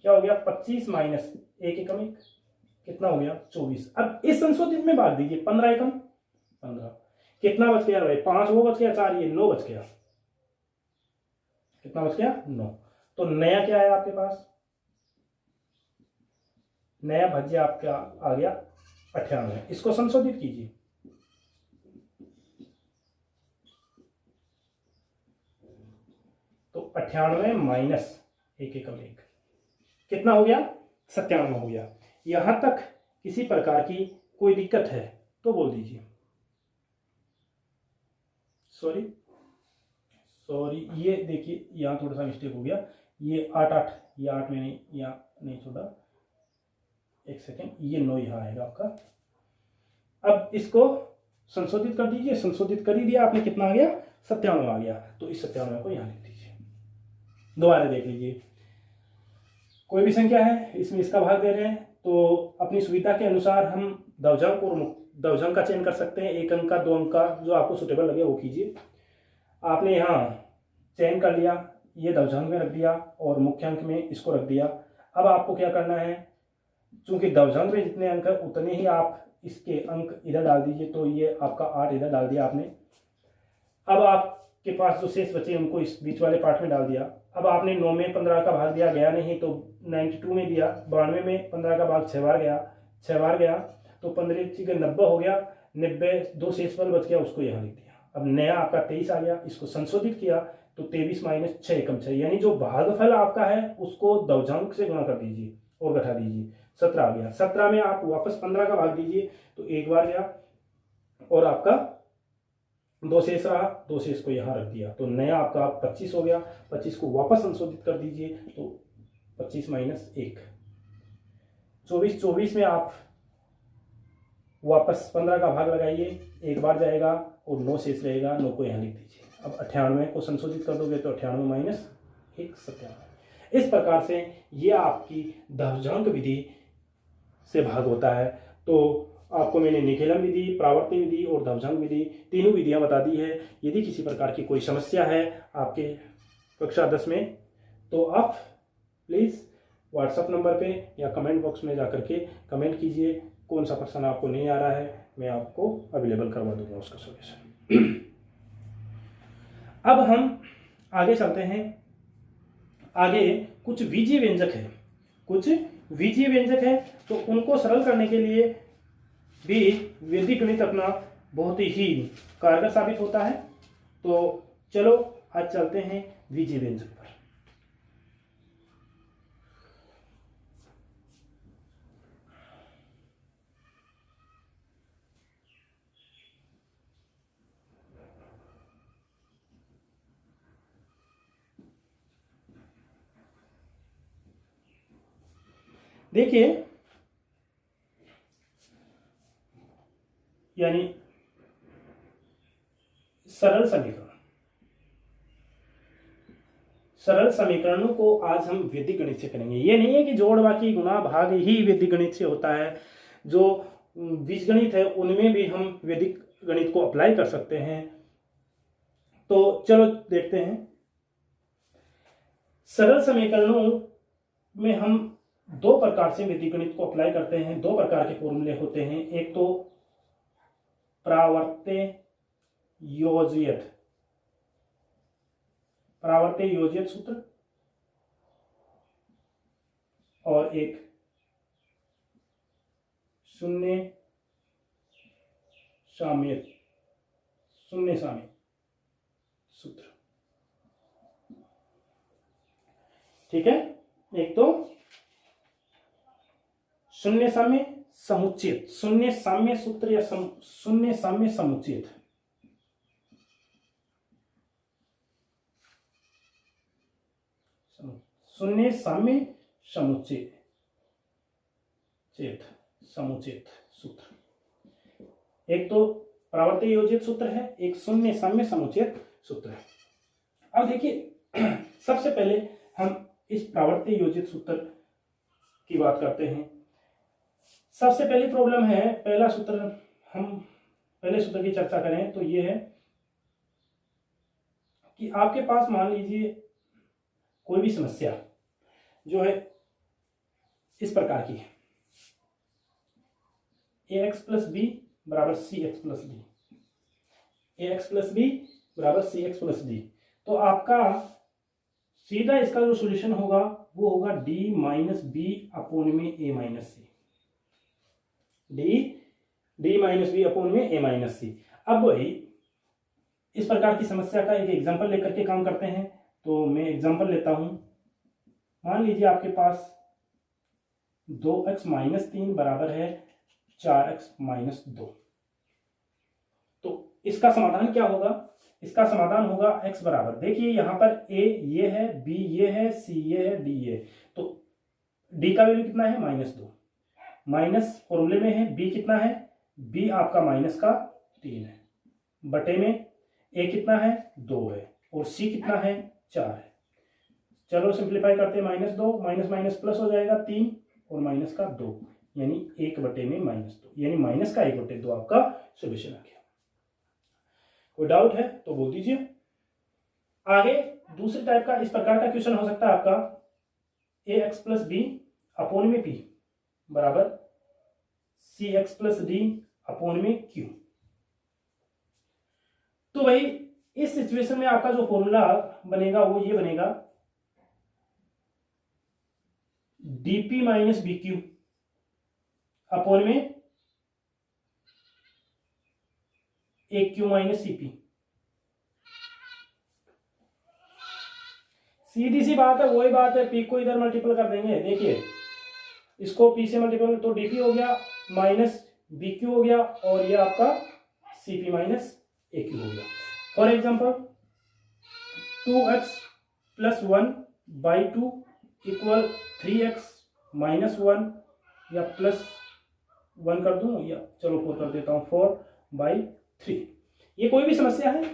क्या हो गया? 25 माइनस 1 एकम 1, कितना हो गया? 24। अब इस संशोधित में भाग दीजिए, 15 एकम 15, कितना बच गया भाई? 5 वो बच गया, 4 ये 9 बच गया। कितना बच गया 9। तो नया क्या है आपके पास, नया भाज्य आपका आ गया 98। इसको संशोधित कीजिए, तो 98 माइनस 1 कितना हो गया 97 हो गया। यहां तक किसी प्रकार की कोई दिक्कत है तो बोल दीजिए। सॉरी ये देखिए यहाँ थोड़ा सा मिस्टेक हो गया, ये 8 ये 8 में नहीं, यहाँ नहीं छोड़ा, 1 सेकेंड, ये 9 यहाँ आएगा आपका। अब इसको संशोधित कर दीजिए, संशोधित कर ही दिया आपने, कितना आ गया 97 आ गया। तो इस 97 को यहाँ लिख दीजिए। दोबारा देख लीजिए, कोई भी संख्या है इसमें इसका भाग दे रहे हैं तो अपनी सुविधा के अनुसार हम दवजंक और दवजंक का चयन कर सकते हैं, 1 अंक का 2 अंक का, जो आपको सुटेबल लगे वो कीजिए। आपने यहाँ चयन कर लिया, ये दवजंक में रख दिया और मुख्य अंक में इसको रख दिया। अब आपको क्या करना है, चूंकि दवजंक में जितने अंक है उतने ही आप इसके अंक इधर डाल दीजिए। तो ये आपका 8 इधर डाल दिया आपने। अब आपके पास जो शेष बचे उनको इस बीच वाले पार्ट में डाल दिया। अब आपने 9 में 15 का भाग दिया, गया नहीं, तो 92 में दिया, 92 में 15 का भाग 6 बार गया, 6 बार गया, तो 15 90 हो गया, 90 दो शेष बल बच गया, उसको यहाँ लिख दिया। अब नया आपका 23 आ गया, इसको संशोधित किया तो 23 माइनस 6 एकम 6, यानी जो भागफल आपका है उसको दवजंक से गुणा कर दीजिए और घटा दीजिए, 17 आ गया। 17 में आप वापस 15 का भाग दीजिए तो 1 बार गया और आपका 2 शेष रहा, 2 शेष को यहाँ रख दिया, तो नया आपका 25 हो गया। 25 को वापस संशोधित कर दीजिए तो 25 माइनस 1 24, 24 में आप वापस 15 का भाग लगाइए, 1 बार जाएगा और 9 शेष रहेगा, 9 को यहाँ लिख दीजिए। अब 98 को संशोधित कर दोगे तो 98 माइनस 1 97। इस प्रकार से ये आपकी दवजंक विधि से भाग होता है। तो आपको मैंने निकेलन विधि, प्रावर्ती विधि और दवजंक विधि तीनों विधियां बता दी है। यदि किसी प्रकार की कोई समस्या है आपके कक्षा 10 में तो आप प्लीज़ व्हाट्सएप नंबर पे या कमेंट बॉक्स में जाकर के कमेंट कीजिए। कौन सा प्रश्न आपको नहीं आ रहा है मैं आपको अवेलेबल करवा दूंगा उसका सॉल्यूशन। अब हम आगे चलते हैं। आगे कुछ बीजीय व्यंजक है, कुछ बीजीय व्यंजक है, तो उनको सरल करने के लिए भी वैदिक गणित अपना बहुत ही कारगर साबित होता है। तो चलो आज चलते हैं बीजीय व्यंजक पर। देखिए, यानी सरल समीकरण, सरल समीकरणों को आज हम वैदिक गणित से करेंगे। ये नहीं है कि जोड़ बाकी गुणा भाग ही वैदिक गणित से होता है, जो बीजगणित है उनमें भी हम वैदिक गणित को अप्लाई कर सकते हैं। तो चलो देखते हैं। सरल समीकरणों में हम 2 प्रकार से वैदिक गणित को अप्लाई करते हैं। 2 प्रकार के फॉर्मूले होते हैं, एक तो प्रावर्त्य योजित सूत्र और एक शून्य साम्य सूत्र। ठीक है, एक तो शून्य साम्य समुच्चयित, शून्य साम्य सूत्र या शून्य साम्य समुच्चयित। शून्य साम्य समुच्चयित सूत्र। एक तो प्रावर्त्य योजित सूत्र है, एक शून्य साम्य समुच्चयित सूत्र है। अब देखिए, सबसे पहले हम इस प्रावर्त्य योजित सूत्र की बात करते हैं। सबसे पहली प्रॉब्लम है, पहला सूत्र, हम पहले सूत्र की चर्चा करें तो ये है कि आपके पास मान लीजिए कोई भी समस्या जो है इस प्रकार की है, ax प्लस बी बराबर C X plus D, ax plus B बराबर सी एक्स प्लस डी। तो आपका सीधा इसका जो सॉल्यूशन होगा वो होगा डी माइनस बी अपोन में ए माइनस सी, डी माइनस बी अपोन में ए माइनस सी। अब वही इस प्रकार की समस्या का एक एग्जांपल लेकर के काम करते हैं। तो मैं एग्जांपल लेता हूं। मान लीजिए आपके पास 2x माइनस 3 बराबर है 4x माइनस 2। तो इसका समाधान क्या होगा? इसका समाधान होगा x बराबर, देखिए यहां पर a ये है, b ये है, c ये है, d ये। तो d का वैल्यू कितना है? -2। माइनस फॉर्मूले में है, b कितना है? b आपका माइनस का 3 है, बटे में a कितना है? 2 है, और c कितना है? 4 है। चलो सिंप्लीफाई करते हैं, -2 माइनस माइनस प्लस हो जाएगा 3 और माइनस का 2, यानी 1 बटे में -2, यानी माइनस का 1 बटे 2 आपका सोल्यूशन आ गया। कोई डाउट है तो बोल दीजिए। आगे दूसरे टाइप का इस प्रकार का क्वेश्चन हो सकता है आपका, ax प्लस बी अपोन में p बराबर cx प्लस डी अपोन में q। तो भाई इस सिचुएशन में आपका जो फॉर्मूला बनेगा वो ये बनेगा, dp minus B Q upon में ए क्यू माइनस सीपी। सीधी सी बात है, वही बात है, पी को इधर मल्टीपल कर देंगे। देखिए इसको पी से मल्टीपल तो डीपी हो गया माइनस बी क्यू हो गया, और ये आपका सीपी माइनस ए क्यू हो गया। For example 2x plus 1 by 2 equal 3x minus 1, या प्लस 1 कर दूं, या चलो 4 कर देता हूं, 4 बाई 3। ये कोई भी समस्या है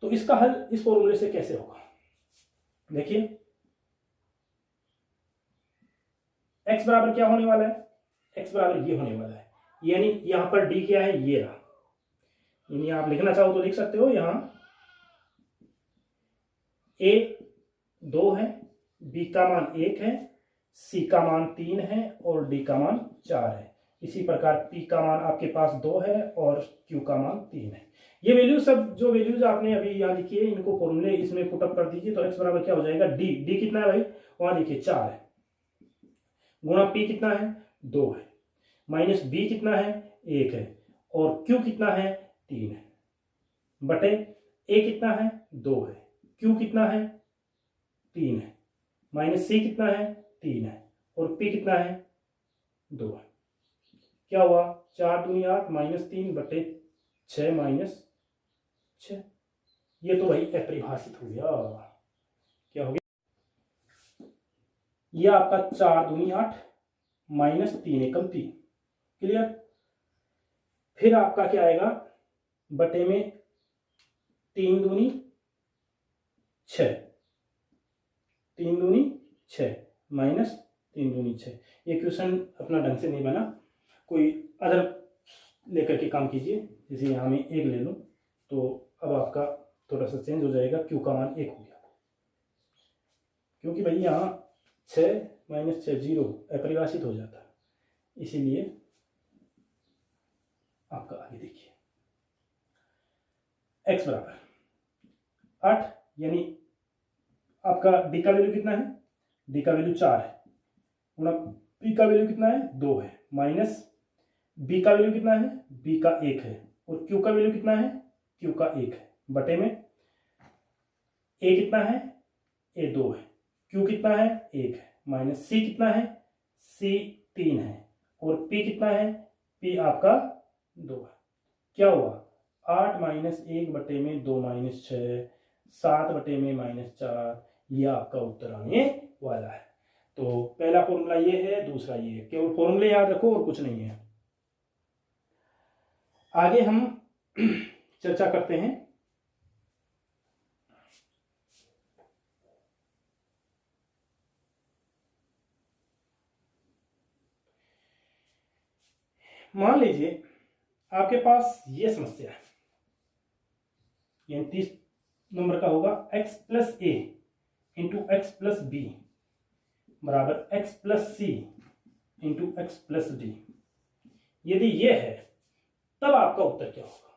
तो इसका हल इस फॉर्मूले से कैसे होगा? देखिए x बराबर क्या होने वाला है? x बराबर ये होने वाला है, यानी यहां पर d क्या है? ये रहा। यानी आप लिखना चाहो तो लिख सकते हो, यहां a 2 है, b का मान 1 है, c का मान 3 है और d का मान 4 है। इसी प्रकार p का मान आपके पास 2 है और q का मान 3 है। ये वैल्यू सब जो वैल्यूज आपने अभी यहाँ लिखी है, इनको फॉर्मूले इसमें पुटअप कर दीजिए। तो x बराबर क्या हो जाएगा? d कितना है भाई? वहां देखिए 4 है, गुणा p कितना है? 2 है, माइनस b कितना है? 1 है, और q कितना है? 3 है, बटे a कितना है? 2 है, q कितना है? 3 है, माइनस c कितना है? 3 है, और p कितना है? 2 है। क्या हुआ? 4 दूनी 8 माइनस 3 बटे 6 माइनस 6। ये तो वही अपरिभाषित हो गया। क्या हो गया? ये आपका 4 दूनी 8 माइनस 3 एकम 3। क्लियर? फिर आपका क्या आएगा? बटे में 3 दूनी 6, 3 दूनी 6 माइनस 3 दूनी 6। ये क्वेश्चन अपना ढंग से नहीं बना, कोई अदर लेकर के काम कीजिए। जैसे यहाँ में 1 ले लूँ तो अब आपका थोड़ा सा चेंज हो जाएगा, क्यू का मान 1 हो गया, क्योंकि भाई यहाँ 6 माइनस 6 0 अपरिभाषित हो जाता है, इसीलिए आपका आगे देखिए x बराबर 8, यानी आपका d का वैल्यू कितना है? d का वैल्यू 4 है, गुणा p का वैल्यू कितना है? 2 है, माइनस b का वैल्यू कितना है? b का 1 है, और q का वैल्यू कितना है? q का 1 है, बटे में a कितना है? a 2 है, q कितना है? 1 है, माइनस c कितना है? c 3 है, और p कितना है? p आपका 2 है। क्या हुआ? 8 माइनस 1 बटे में 2 माइनस 6, 7 बटे में -4। यह आपका उत्तर आने वाला है। तो पहला फॉर्मूला ये है, दूसरा ये है, केवल फॉर्मूले याद रखो और कुछ नहीं है। आगे हम चर्चा करते हैं मान लीजिए आपके पास ये समस्या है, यानी 30 नंबर का होगा, x प्लस ए इंटू एक्स प्लस बी बराबर x प्लस सी इंटू एक्स प्लस डी। यदि ये है तब आपका उत्तर क्या होगा?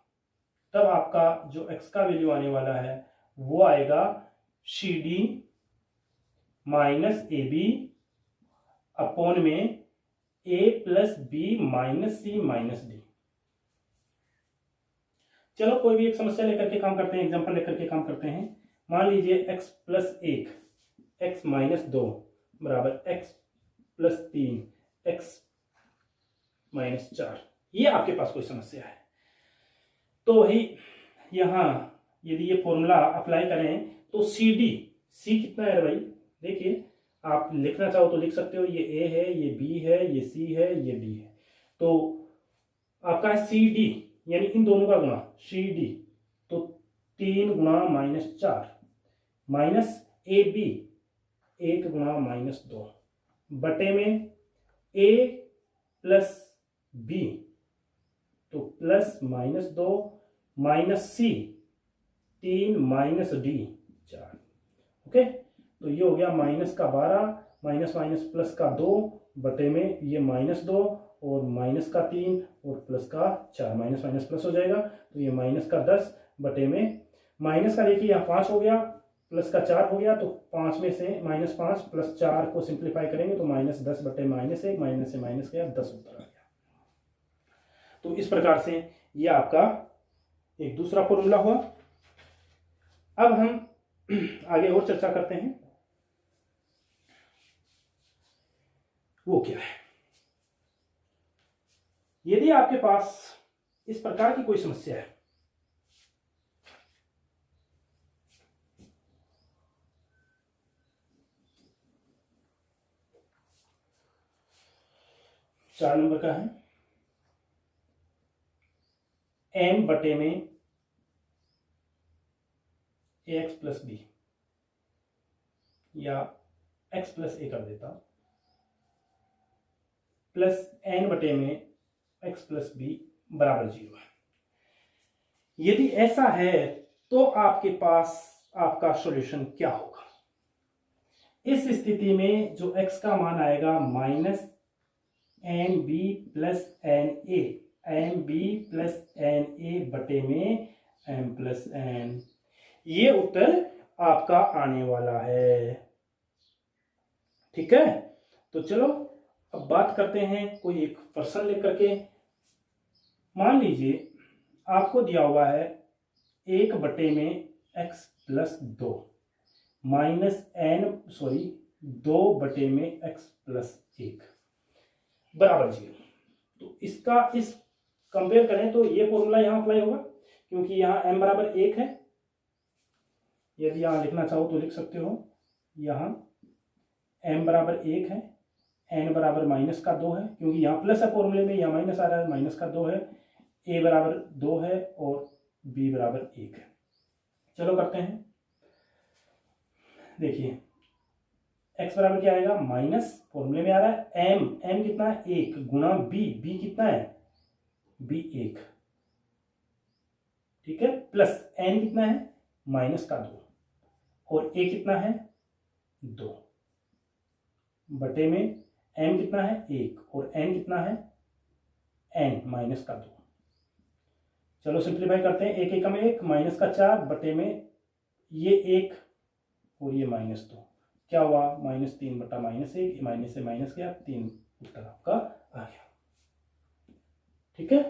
तब आपका जो x का वैल्यू आने वाला है वो आएगा C D minus A B upon में A plus B minus C minus D. चलो कोई भी एक समस्या लेकर के काम करते हैं, एग्जांपल लेकर के काम करते हैं। मान लीजिए x प्लस 1 x माइनस 2 बराबर x प्लस 3 x माइनस 4। ये आपके पास कोई समस्या है तो वही यहां यदि ये फॉर्मूला अप्लाई करें तो सी डी, सी कितना है भाई, देखिए आप लिखना चाहो तो लिख सकते हो, ये ए है, ये बी है, ये सी है, ये डी है। तो आपका है सी डी, यानी इन दोनों का गुणा सी डी, तो 3 गुणा माइनस 4 माइनस ए बी 1 गुणा माइनस 2 बटे में ए प्लस बी तो प्लस माइनस 2 माइनस सी 3 माइनस डी 4। ओके, तो ये हो गया माइनस का 12 माइनस माइनस प्लस का 2 बटे में ये माइनस 2 और माइनस का 3 और प्लस का 4, माइनस माइनस प्लस हो जाएगा तो ये माइनस का 10 बटे में माइनस का देखिए यहाँ 5 हो गया प्लस का 4 हो गया, तो 5 में से माइनस 5 प्लस 4 को सिंप्लीफाई करेंगे तो माइनस 10 बटे माइनस 1, माइनस से माइनस गया 10 उत्तर आ गया। तो इस प्रकार से ये आपका एक दूसरा फॉर्मूला हुआ। अब हम आगे और चर्चा करते हैं, वो क्या है। यदि आपके पास इस प्रकार की कोई समस्या है, चार नंबर का है, m बटे में ax प्लस बी, या x प्लस ए कर देता, प्लस n बटे में x प्लस बी बराबर 0 है। यदि ऐसा है तो आपके पास आपका सॉल्यूशन क्या होगा। इस स्थिति में जो x का मान आएगा minus N B plus N A, M B plus N A बटे में एम प्लस एन, ये उत्तर आपका आने वाला है। ठीक है, तो चलो अब बात करते हैं कोई एक प्रश्न लेकर के। मान लीजिए आपको दिया हुआ है 1 बटे में x प्लस 2 माइनस एन 2 बटे में x प्लस 1 बराबर 0। तो इसका इस कंपेयर करें तो ये फॉर्मूला यहां अप्लाई होगा क्योंकि यहां m बराबर 1 है। यदि यहां लिखना चाहो तो लिख सकते हो, यहां m बराबर 1 है, n बराबर माइनस का 2 है क्योंकि यहां प्लस है फॉर्मूले में, यहां माइनस आ रहा है, माइनस का 2 है, a बराबर 2 है और b बराबर 1 है। चलो करते हैं, देखिए x बराबर क्या आएगा, माइनस फॉर्मूले में आ रहा है m कितना है 1 गुणा b कितना है b 1, ठीक है, प्लस n कितना है माइनस का 2 और a कितना है 2 बटे में m कितना है 1 और n कितना है n माइनस का 2। चलो सिंप्लीफाई करते हैं, 1 एकम 1 माइनस का 4 बटे में ये 1 और ये माइनस 2, क्या हुआ माइनस 3 बटा माइनस 1, माइनस से माइनस गया 3, उत्तर आपका आ गया। ठीक है,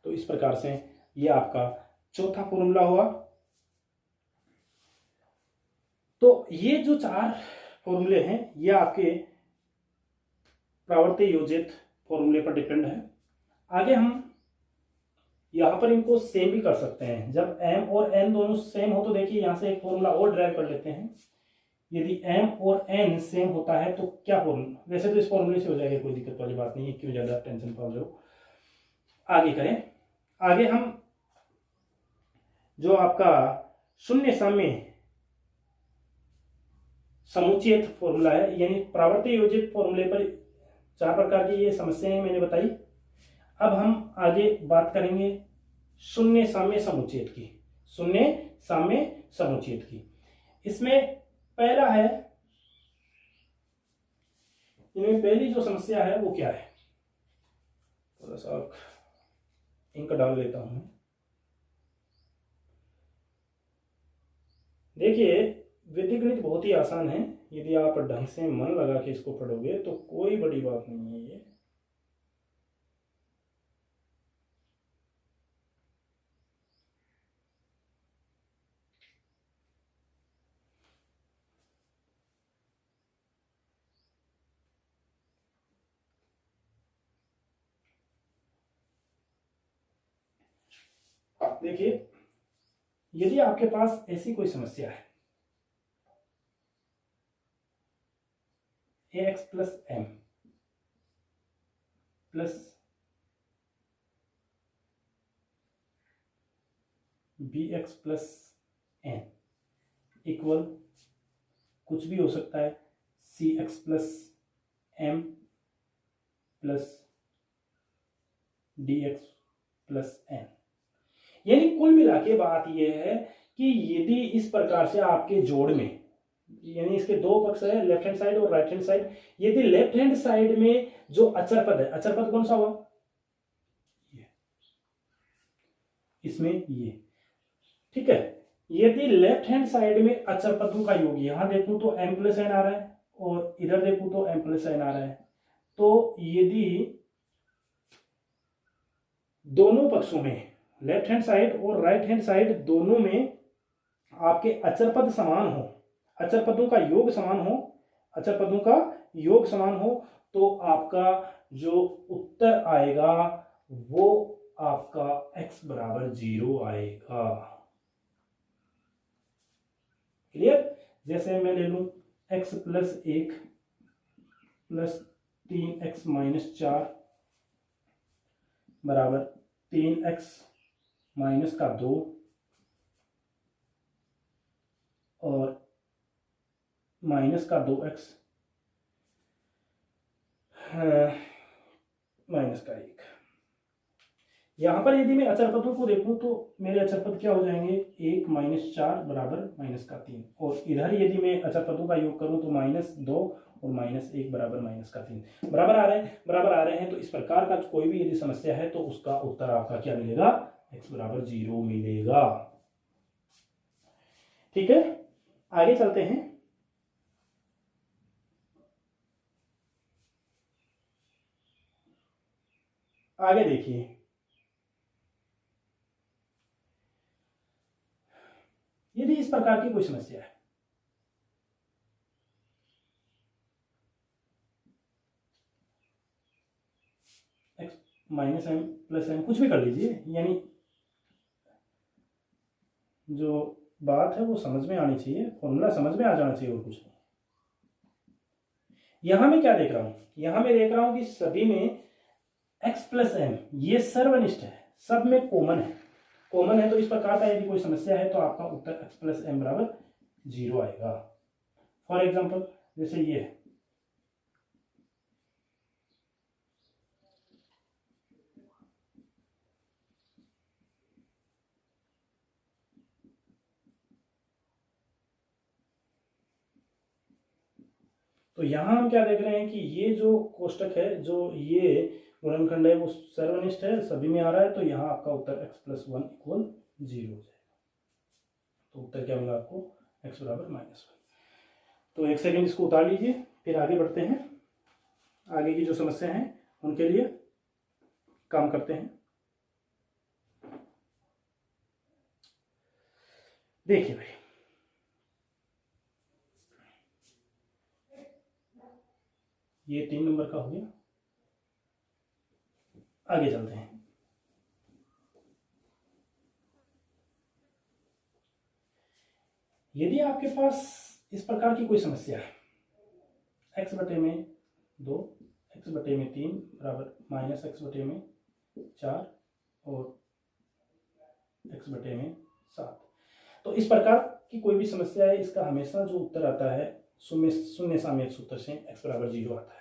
तो इस प्रकार से ये आपका चौथा फॉर्मूला हुआ। तो ये जो 4 फॉर्मूले हैं ये आपके प्रावर्ती योजित फॉर्मूले पर डिपेंड है। आगे हम यहां पर इनको सेम भी कर सकते हैं, जब m और n दोनों सेम हो तो देखिए यहां से एक फॉर्मूला और ड्राइव कर लेते हैं। यदि m और n सेम होता है तो क्या फॉर्मूला, वैसे तो इस फॉर्मूले से हो जाएगा, कोई दिक्कत वाली बात नहीं है, क्यों ज्यादा टेंशन पा रहे हो। आगे करें, आगे हम जो आपका शून्य साम्य समुचित फॉर्मूला है, यानी प्रावर्ती योजित फॉर्मूले पर 4 प्रकार की ये समस्याएं मैंने बताई। अब हम आगे बात करेंगे शून्य साम्य समुच्चयित की, शून्य साम्य समुच्चयित की। इसमें पहला है, इनमें पहली जो समस्या है वो क्या है, थोड़ा सा इंक डाल लेता हूं। देखिए वैदिक गणित बहुत ही आसान है, यदि आप ढंग से मन लगा के इसको पढ़ोगे तो कोई बड़ी बात नहीं है ये। देखिए, यदि आपके पास ऐसी कोई समस्या है, ax plus M plus bx plus N equal कुछ भी हो सकता है cx plus M plus dx plus N. यानी कुल मिला के बात यह है कि यदि इस प्रकार से आपके जोड़ में, यानी इसके दो पक्ष है, लेफ्ट हैंड साइड और राइट हैंड साइड, यदि लेफ्ट हैंड साइड में जो अचर पद है, अचर पद कौन सा हुआ, ये, इसमें ये, ठीक है। यदि लेफ्ट हैंड साइड में अचर पदों का योग, यहां देखूं तो m प्लस एन आ रहा है और इधर देखूं तो m प्लस एन आ रहा है, तो यदि दोनों पक्षों में, लेफ्ट हैंड साइड और राइट हैंड साइड दोनों में आपके अचर पद समान हो, अचर पदों का योग समान हो, अचर पदों का योग समान हो, तो आपका जो उत्तर आएगा वो आपका x बराबर 0 आएगा। क्लियर? जैसे मैं ले लूं x plus 1 plus 3x minus 4 बराबर 3x माइनस का 2 और माइनस का 2x माइनस का 1। यहां पर यदि मैं अचर पदों को देखूं तो मेरे अचर पद क्या हो जाएंगे, 1 माइनस 4 बराबर माइनस का 3, और इधर यदि मैं अचर पदों का योग करूं तो माइनस 2 और माइनस 1 बराबर माइनस का 3 बराबर आ रहे हैं। तो इस प्रकार का कोई भी यदि समस्या है तो उसका उत्तर आपका क्या मिलेगा, x बराबर 0 मिलेगा। ठीक है, आगे चलते हैं। आगे देखिए, यदि इस प्रकार की कोई समस्या है, x minus M plus M, कुछ भी कर लीजिए, यानी जो बात है वो समझ में आनी चाहिए, फॉर्मूला समझ में आ जाना चाहिए, और कुछ नहीं। यहां मैं क्या देख रहा हूं, यहां मैं देख रहा हूं कि सभी में x प्लस एम ये सर्वनिष्ठ है, सब में कॉमन है। तो इस प्रकार का यदि कोई समस्या है तो आपका उत्तर x प्लस एम बराबर 0 आएगा। फॉर एग्जाम्पल जैसे ये है, तो यहां हम क्या देख रहे हैं कि ये जो कोष्टक है, जो ये गुणनखंड है, वो सर्वनिष्ठ है, सभी में आ रहा है, तो यहाँ आपका उत्तर x प्लस 1 इक्वल 0 हो जाएगा। तो उत्तर क्या मिला आपको, x बराबर -1। तो एक सेकेंड इसको उतार लीजिए, फिर आगे बढ़ते हैं, आगे की जो समस्या है उनके लिए काम करते हैं। देखिए भाई, ये 3 नंबर का हो गया, आगे चलते हैं। यदि आपके पास इस प्रकार की कोई समस्या है, x बटे में 2, x बटे में 3 बराबर माइनस x बटे में 4 और x बटे में 7, तो इस प्रकार की कोई भी समस्या है, इसका हमेशा जो उत्तर आता है शून्य सामयिक सूत्र से x बराबर 0 आता है।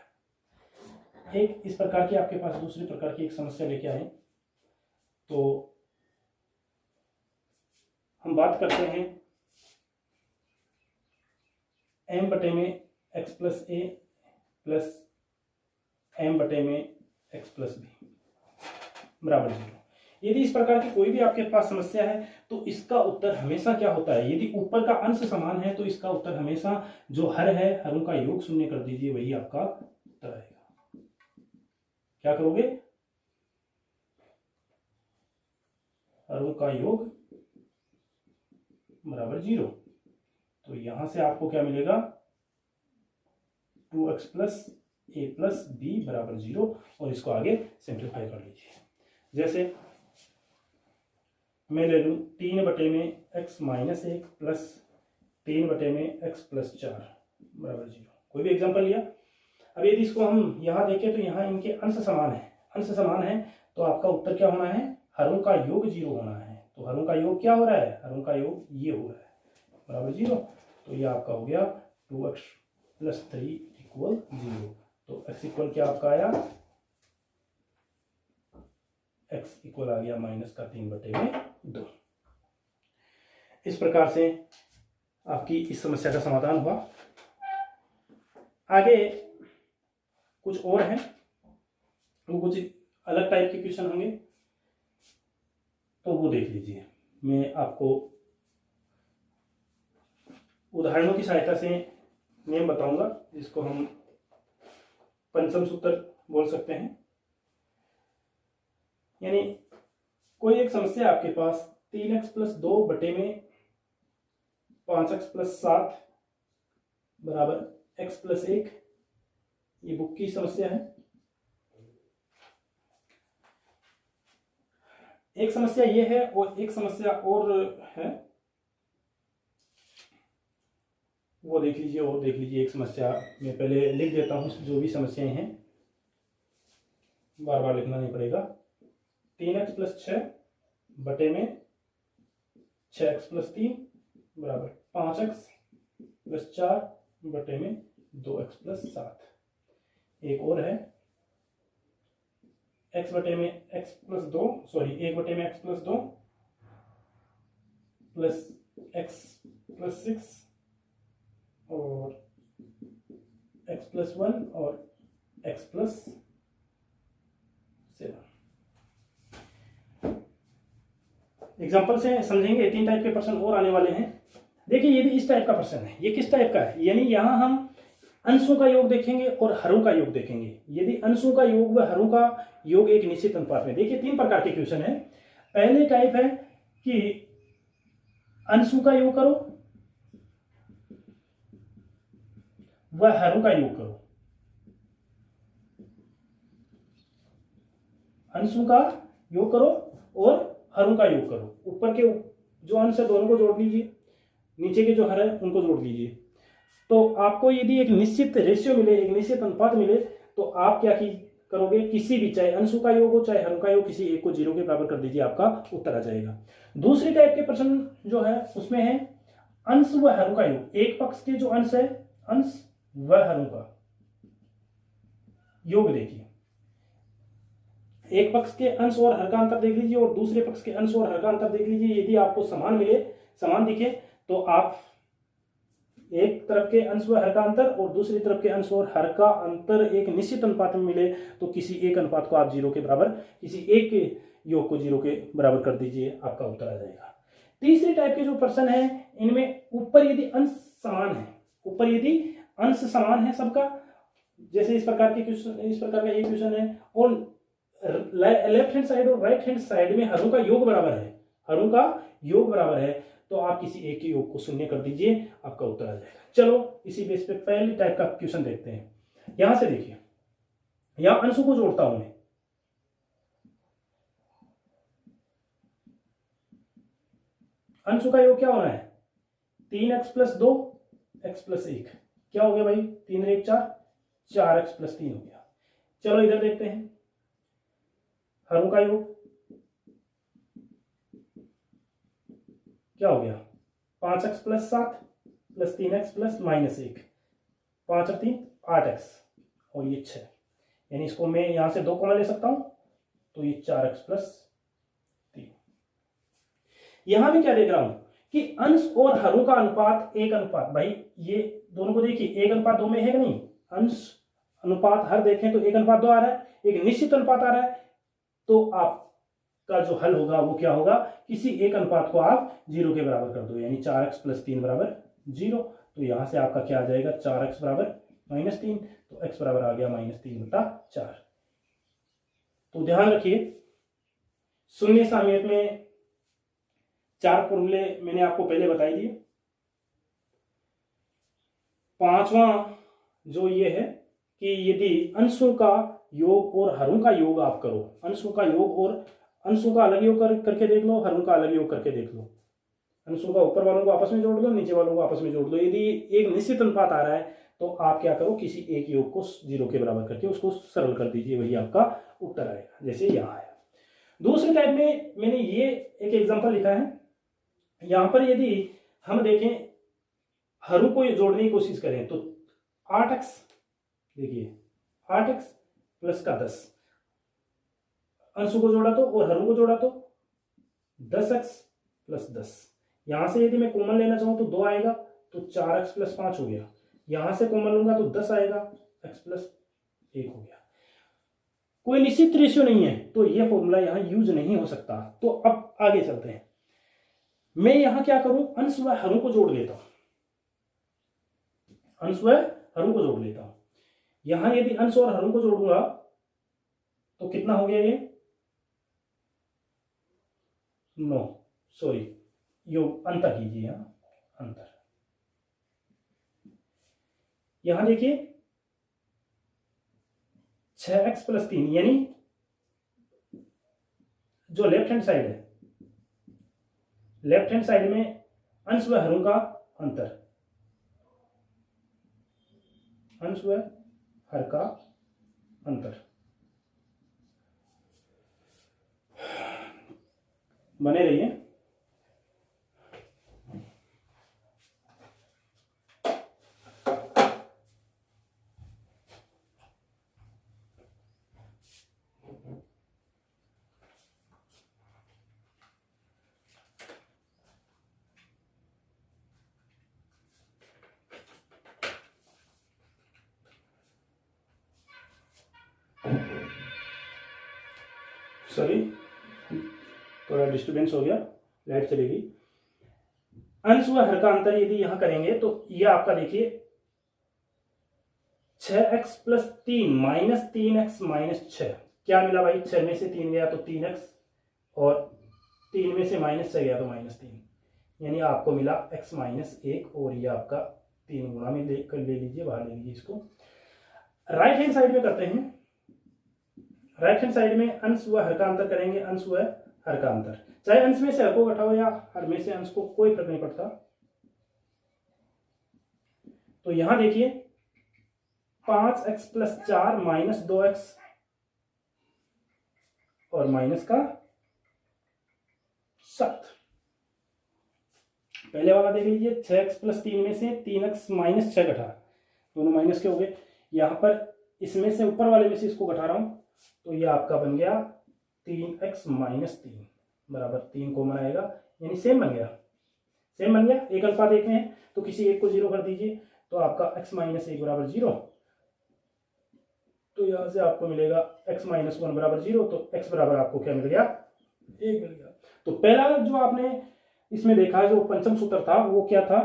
एक इस प्रकार की आपके पास दूसरी प्रकार की एक समस्या लेके आए, तो हम बात करते हैं m बटे में x प्लस ए प्लस m बटे में x प्लस बी बराबर 0। यदि इस प्रकार की कोई भी आपके पास समस्या है तो इसका उत्तर हमेशा क्या होता है, यदि ऊपर का अंश समान है तो इसका उत्तर हमेशा जो हर है, हरों का योग शून्य कर दीजिए, वही आपका उत्तर आएगा। क्या करोगे, हरों का योग बराबर 0, तो यहां से आपको क्या मिलेगा, 2x plus a plus b बराबर 0, और इसको आगे सिंप्लीफाई कर लीजिए। जैसे मैं ले लूं 3/में x माइनस 1 प्लस 3/में x प्लस 4 बराबर 0, कोई भी एग्जांपल लिया। अब यदि इसको हम यहाँ देखें तो यहाँ इनके अंश समान है, अंश समान है तो आपका उत्तर क्या होना है, हरों का योग 0 होना है। तो हरों का योग क्या हो रहा है, हरों का योग ये हो रहा है बराबर 0, तो ये आपका हो गया 2x प्लस 3 इक्वल 0। तो x इक्वल क्या आपका आया, x इक्वल आ गया माइनस का 3/2। इस प्रकार से आपकी इस समस्या का समाधान हुआ। आगे कुछ और है, वो कुछ अलग टाइप के क्वेश्चन होंगे, तो वो देख लीजिए। मैं आपको उदाहरणों की सहायता से नियम बताऊंगा, जिसको हम पंचम सूत्र बोल सकते हैं। यानी कोई एक समस्या आपके पास 3x प्लस 2/में 5x प्लस 7 बराबर x प्लस 1, ये बुक की समस्या है। एक समस्या ये है और एक समस्या और है, वो देख लीजिए और देख लीजिए। एक समस्या मैं पहले लिख देता हूँ, जो भी समस्याएं हैं बार बार लिखना नहीं पड़ेगा। 3x प्लस 6/में 6x प्लस 3 बराबर 5x प्लस 4/में 2x प्लस 7। एक और है x/में x प्लस 2 सॉरी 1/में x plus 2 plus x plus 6 और x प्लस 1 और x प्लस 7। एग्जाम्पल से समझेंगे। 3 टाइप के प्रश्न और आने वाले हैं। देखिए यदि इस टाइप का प्रश्न है, ये किस टाइप का है, यानी यहां हम अंशों का योग देखेंगे और हरों का योग देखेंगे। यदि अंशों का योग व हरों का योग एक निश्चित अनुपात में, देखिए 3 प्रकार के क्वेश्चन है। पहले टाइप है कि अंशों का योग करो व हरों का योग करो, अंशों का योग करो और हरों का योग करो। ऊपर के जो अंश है दोनों को जोड़ लीजिए, नीचे के जो हर है उनको जोड़ लीजिए। तो आपको यदि एक निश्चित रेशियो मिले, एक निश्चित अनुपात मिले, तो आप क्या करोगे, किसी भी, चाहे अंशों का योग हो चाहे हरों का योग, किसी एक को 0 के बराबर कर दीजिए, आपका उत्तर आ जाएगा। दूसरी टाइप के प्रश्न जो है उसमें है अंश व हरों का योग। एक पक्ष के जो अंश है, अंश व हरों का योग देखिए, एक पक्ष के अंश और हर का अंतर देख लीजिए और दूसरे पक्ष के अंश और हर का अंतर देख लीजिए। यदि आपको समान मिले, समान दिखे, तो आप एक तरफ के अंश व हर का अंतर और दूसरी तरफ के अंश और हर का अंतर एक निश्चित अनुपात में मिले, तो किसी एक अनुपात को आप 0 के बराबर, किसी एक के योग को 0 के बराबर कर दीजिए, आपका उत्तर आ जाएगा। तीसरी टाइप के जो प्रश्न है, इनमें ऊपर यदि अंश समान है, ऊपर यदि अंश समान है सबका, जैसे इस प्रकार के क्वेश्चन, इस प्रकार का ये क्वेश्चन है, और लेफ्ट हैंड साइड और राइट हैंड साइड में हरों का योग बराबर है, हरों का योग बराबर है, तो आप किसी एक के योग को शून्य कर दीजिए, आपका उत्तर आ जाएगा। चलो इसी बेस पे पहली टाइप का क्वेश्चन देखते हैं। यहां से देखिए, यहां अंशों को जोड़ता हूं मैं, अंशों का योग क्या होना है, 3x प्लस 2 x प्लस 1, क्या हो गया भाई, 3 1 4, 4x प्लस 3 हो गया। चलो इधर देखते हैं, हरों का योग क्या हो गया, 5x plus 7 plus 3x plus minus 1, 5 और 3 8x और ये 6, यानी इसको मैं यहां से 2 कॉमन ले सकता हूं, तो ये 4x प्लस 3। यहां मैं क्या देख रहा हूं कि अंश और हरों का अनुपात एक अनुपात, भाई ये दोनों को देखिए 1:2 में है कि नहीं, अंश अनुपात हर देखें तो 1:2 आ रहा है, एक निश्चित अनुपात आ रहा है, तो आप का जो हल होगा वो क्या होगा, किसी एक अनुपात को आप 0 के बराबर कर दो, यानी 4x + 3 बराबर 0। तो यहां से आपका क्या आ जाएगा, 4x बराबर -3, तो x बराबर आ गया -3/4। तो ध्यान रखिए, शून्य सामयिक में 4 फॉर्मूले मैंने आपको पहले बताई दिए। पांचवा जो ये है कि यदि अंशों का योग और हरों का योग आप करो, अंशों का योग और अंशों का अलग योग करके देख लो, हरों का अलग योग करके देख लो, अंशों का ऊपर वालों को आपस में जोड़ लो, नीचे वालों को आपस में जोड़ लो, यदि एक निश्चित अनुपात आ रहा है तो आप क्या करो, किसी एक योग को 0 के बराबर करके उसको सरल कर दीजिए, वही आपका उत्तर आएगा, जैसे यहाँ आया। दूसरे टाइप में मैंने ये एक एग्जांपल लिखा है, यहां पर यदि हम देखें हरों को जोड़ने की कोशिश करें तो 8x, देखिए 8x + का 10, अंशों को जोड़ा तो और हरों को जोड़ा तो 10x + 10। यहां से यदि मैं कॉमन लेना चाहूं तो 2 आएगा, तो 4x + 5 हो गया। यहां से कॉमन लूंगा तो 10 आएगा, x + 1 हो गया। कोई निश्चित रेशियो नहीं है तो यह फॉर्मूला यहां यूज नहीं हो सकता। तो अब आगे चलते हैं, मैं यहां क्या करूं, अंश व हरों को जोड़ लेता हूं, अंश व हरों को जोड़ लेता हूं। यहां यदि अंश और हरों को जोड़ूंगा तो कितना हो गया, ये 9, सॉरी योग अंतर कीजिए, यहां अंतर, यहां देखिए 6x + 3, यानी जो लेफ्ट हैंड साइड है, लेफ्ट हैंड साइड में अंश व हरों का अंतर, अंश व हर का अंतर, बने रहिए। सॉरी, थोड़ा डिस्टर्बेंस हो गया, लाइट चलेगी। अंश व हर का अंतर यदि यहां करेंगे तो ये आपका देखिए 6x + 3 - 3x - 6, क्या मिला भाई, 6 में से 3 गया तो 3x, और 3 में से -6 गया तो -3, यानी आपको मिला x - 1, और ये आपका 3 गुणा में ले लीजिए, बाहर ले लीजिए इसको। राइट हैंड साइड में करते हैं, राइट हैंड साइड में अंश व हर का अंतर करेंगे, अंश व हर का अंतर, चाहे अंश में से हर को घटाओ या हर में से अंश को, कोई फर्क नहीं पड़ता। तो यहां देखिए 5x + 4 - 2x और माइनस का 7। पहले वाला देख लीजिए, 6x + 3 में से 3x - 6 घटा, दोनों माइनस के हो गए। यहां पर इसमें से ऊपर वाले में से इसको घटा रहा हूं, तो ये आपका बन गया 3x - 3 बराबर 3 कॉमन आएगा, यानी सेम बन गया, सेम बन गया। एक अल्फा देख रहे हैं तो किसी एक को 0 कर दीजिए, तो आपका x - 1 बराबर 0, तो यहां से आपको मिलेगा x - 1 बराबर 0, तो x बराबर आपको क्या मिल गया, 1 मिल गया। तो पहला जो आपने इसमें देखा, जो पंचम सूत्र था वो क्या था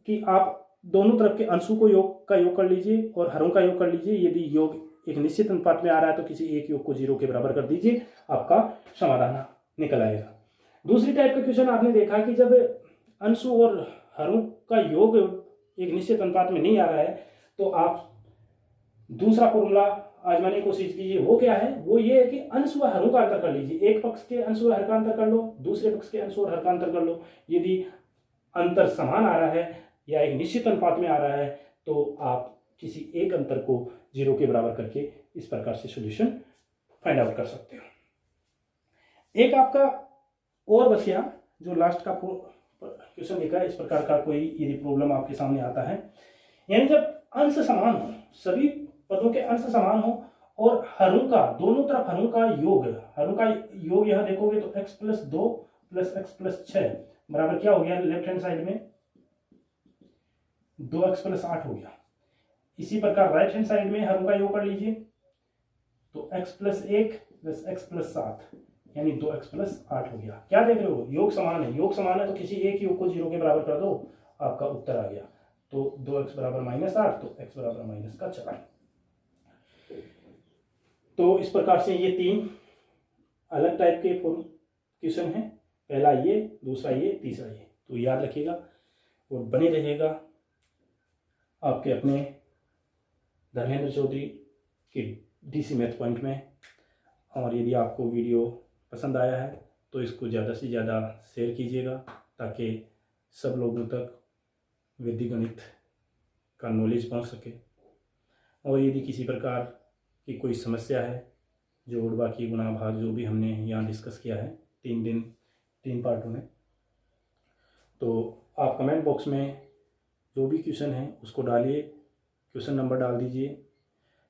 कि आप दोनों तरफ के अंशों को योग कर लीजिए और हरों का योग कर लीजिए, यदि योग एक निश्चित अनुपात में आ रहा है तो किसी एक योग को 0 के बराबर कर दीजिए, आपका समाधान निकल आएगा। दूसरी टाइप का क्वेश्चन आपने देखा कि जब अंशों और हरों का योग एक निश्चित अनुपात में नहीं आ रहा है तो आप दूसरा फॉर्मूला आजमाने की कोशिश कीजिए। वो क्या है, वो ये है कि अंश व हरों का अंतर कर लीजिए, एक पक्ष के अंश व हर का अंतर कर लो, दूसरे पक्ष के अंश और हर का अंतर कर लो। यदि अंतर समान आ रहा है या एक निश्चित अनुपात में आ रहा है तो आप किसी एक अंतर को 0 के बराबर करके इस प्रकार से सॉल्यूशन फाइंड आउट कर सकते हो। एक आपका और बचिया जो लास्ट का क्वेश्चन लिखा है, इस प्रकार का कोई यदि प्रॉब्लम आपके सामने आता है, यानी जब अंश समान हो, सभी पदों के अंश समान हो और हरों का, दोनों तरफ हरों का योग यहां देखोगे तो x + 2 + x + 6 बराबर क्या हो गया, लेफ्ट हैंड साइड में 2x + 8 हो गया। इसी प्रकार राइट हैंड साइड में हरों का योग कर लीजिए, तो x + 1 + x + 7 यानी 2x प्लस 8 हो गया। क्या देख रहे हो, योग समान है, योग समान है तो किसी एक योग को 0 के बराबर कर दो, आपका उत्तर आ गया। तो 2x बराबर -8, तो x बराबर -4। तो इस प्रकार से ये 3 अलग टाइप के क्वेश्चन हैं, पहला ये, दूसरा ये, तीसरा ये। तो याद रखिएगा और बने रहिएगा आपके अपने धर्मेंद्र चौधरी के DC मैथ पॉइंट में। और यदि आपको वीडियो पसंद आया है तो इसको ज़्यादा से ज़्यादा शेयर कीजिएगा, ताकि सब लोगों तक वैदिक गणित का नॉलेज पहुंच सके। और यदि किसी प्रकार की कोई समस्या है, जोड़ बाकी गुणा भाग जो भी हमने यहाँ डिस्कस किया है 3 पार्टों में, तो आप कमेंट बॉक्स में जो भी क्वेश्चन है उसको डालिए, क्वेश्चन नंबर डाल दीजिए।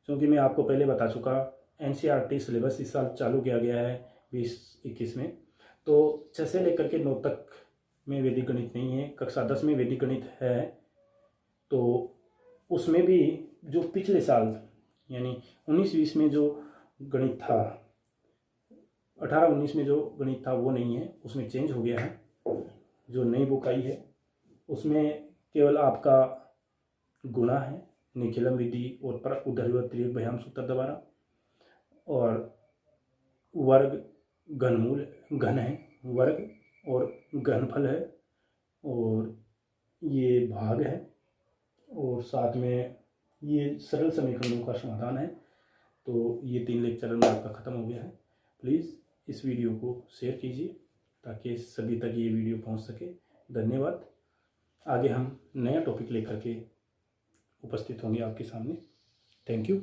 क्योंकि मैं आपको पहले बता चुका, NCERT सिलेबस इस साल चालू किया गया है 2021 में। तो 6 से लेकर के 9 तक में वैदिक गणित नहीं है, कक्षा 10 में वैदिक गणित है। तो उसमें भी जो पिछले साल यानी 19-20 में जो गणित था, 18-19 में जो गणित था वो नहीं है, उसमें चेंज हो गया है। जो नई बुक आई है उसमें केवल आपका गुणा है, निखिलम विधि और उदर्वत्रिक व्यायाम सूत्र द्वारा, और वर्ग घनमूल घन है, वर्ग और घनफल है, और ये भाग है, और साथ में ये सरल समीकरणों का समाधान है। तो ये 3 लेक्चर में आपका ख़त्म हो गया है। प्लीज़ इस वीडियो को शेयर कीजिए ताकि सभी तक ये वीडियो पहुंच सके। धन्यवाद। आगे हम नया टॉपिक लेकर के उपस्थित होंगे आपके सामने। Thank you.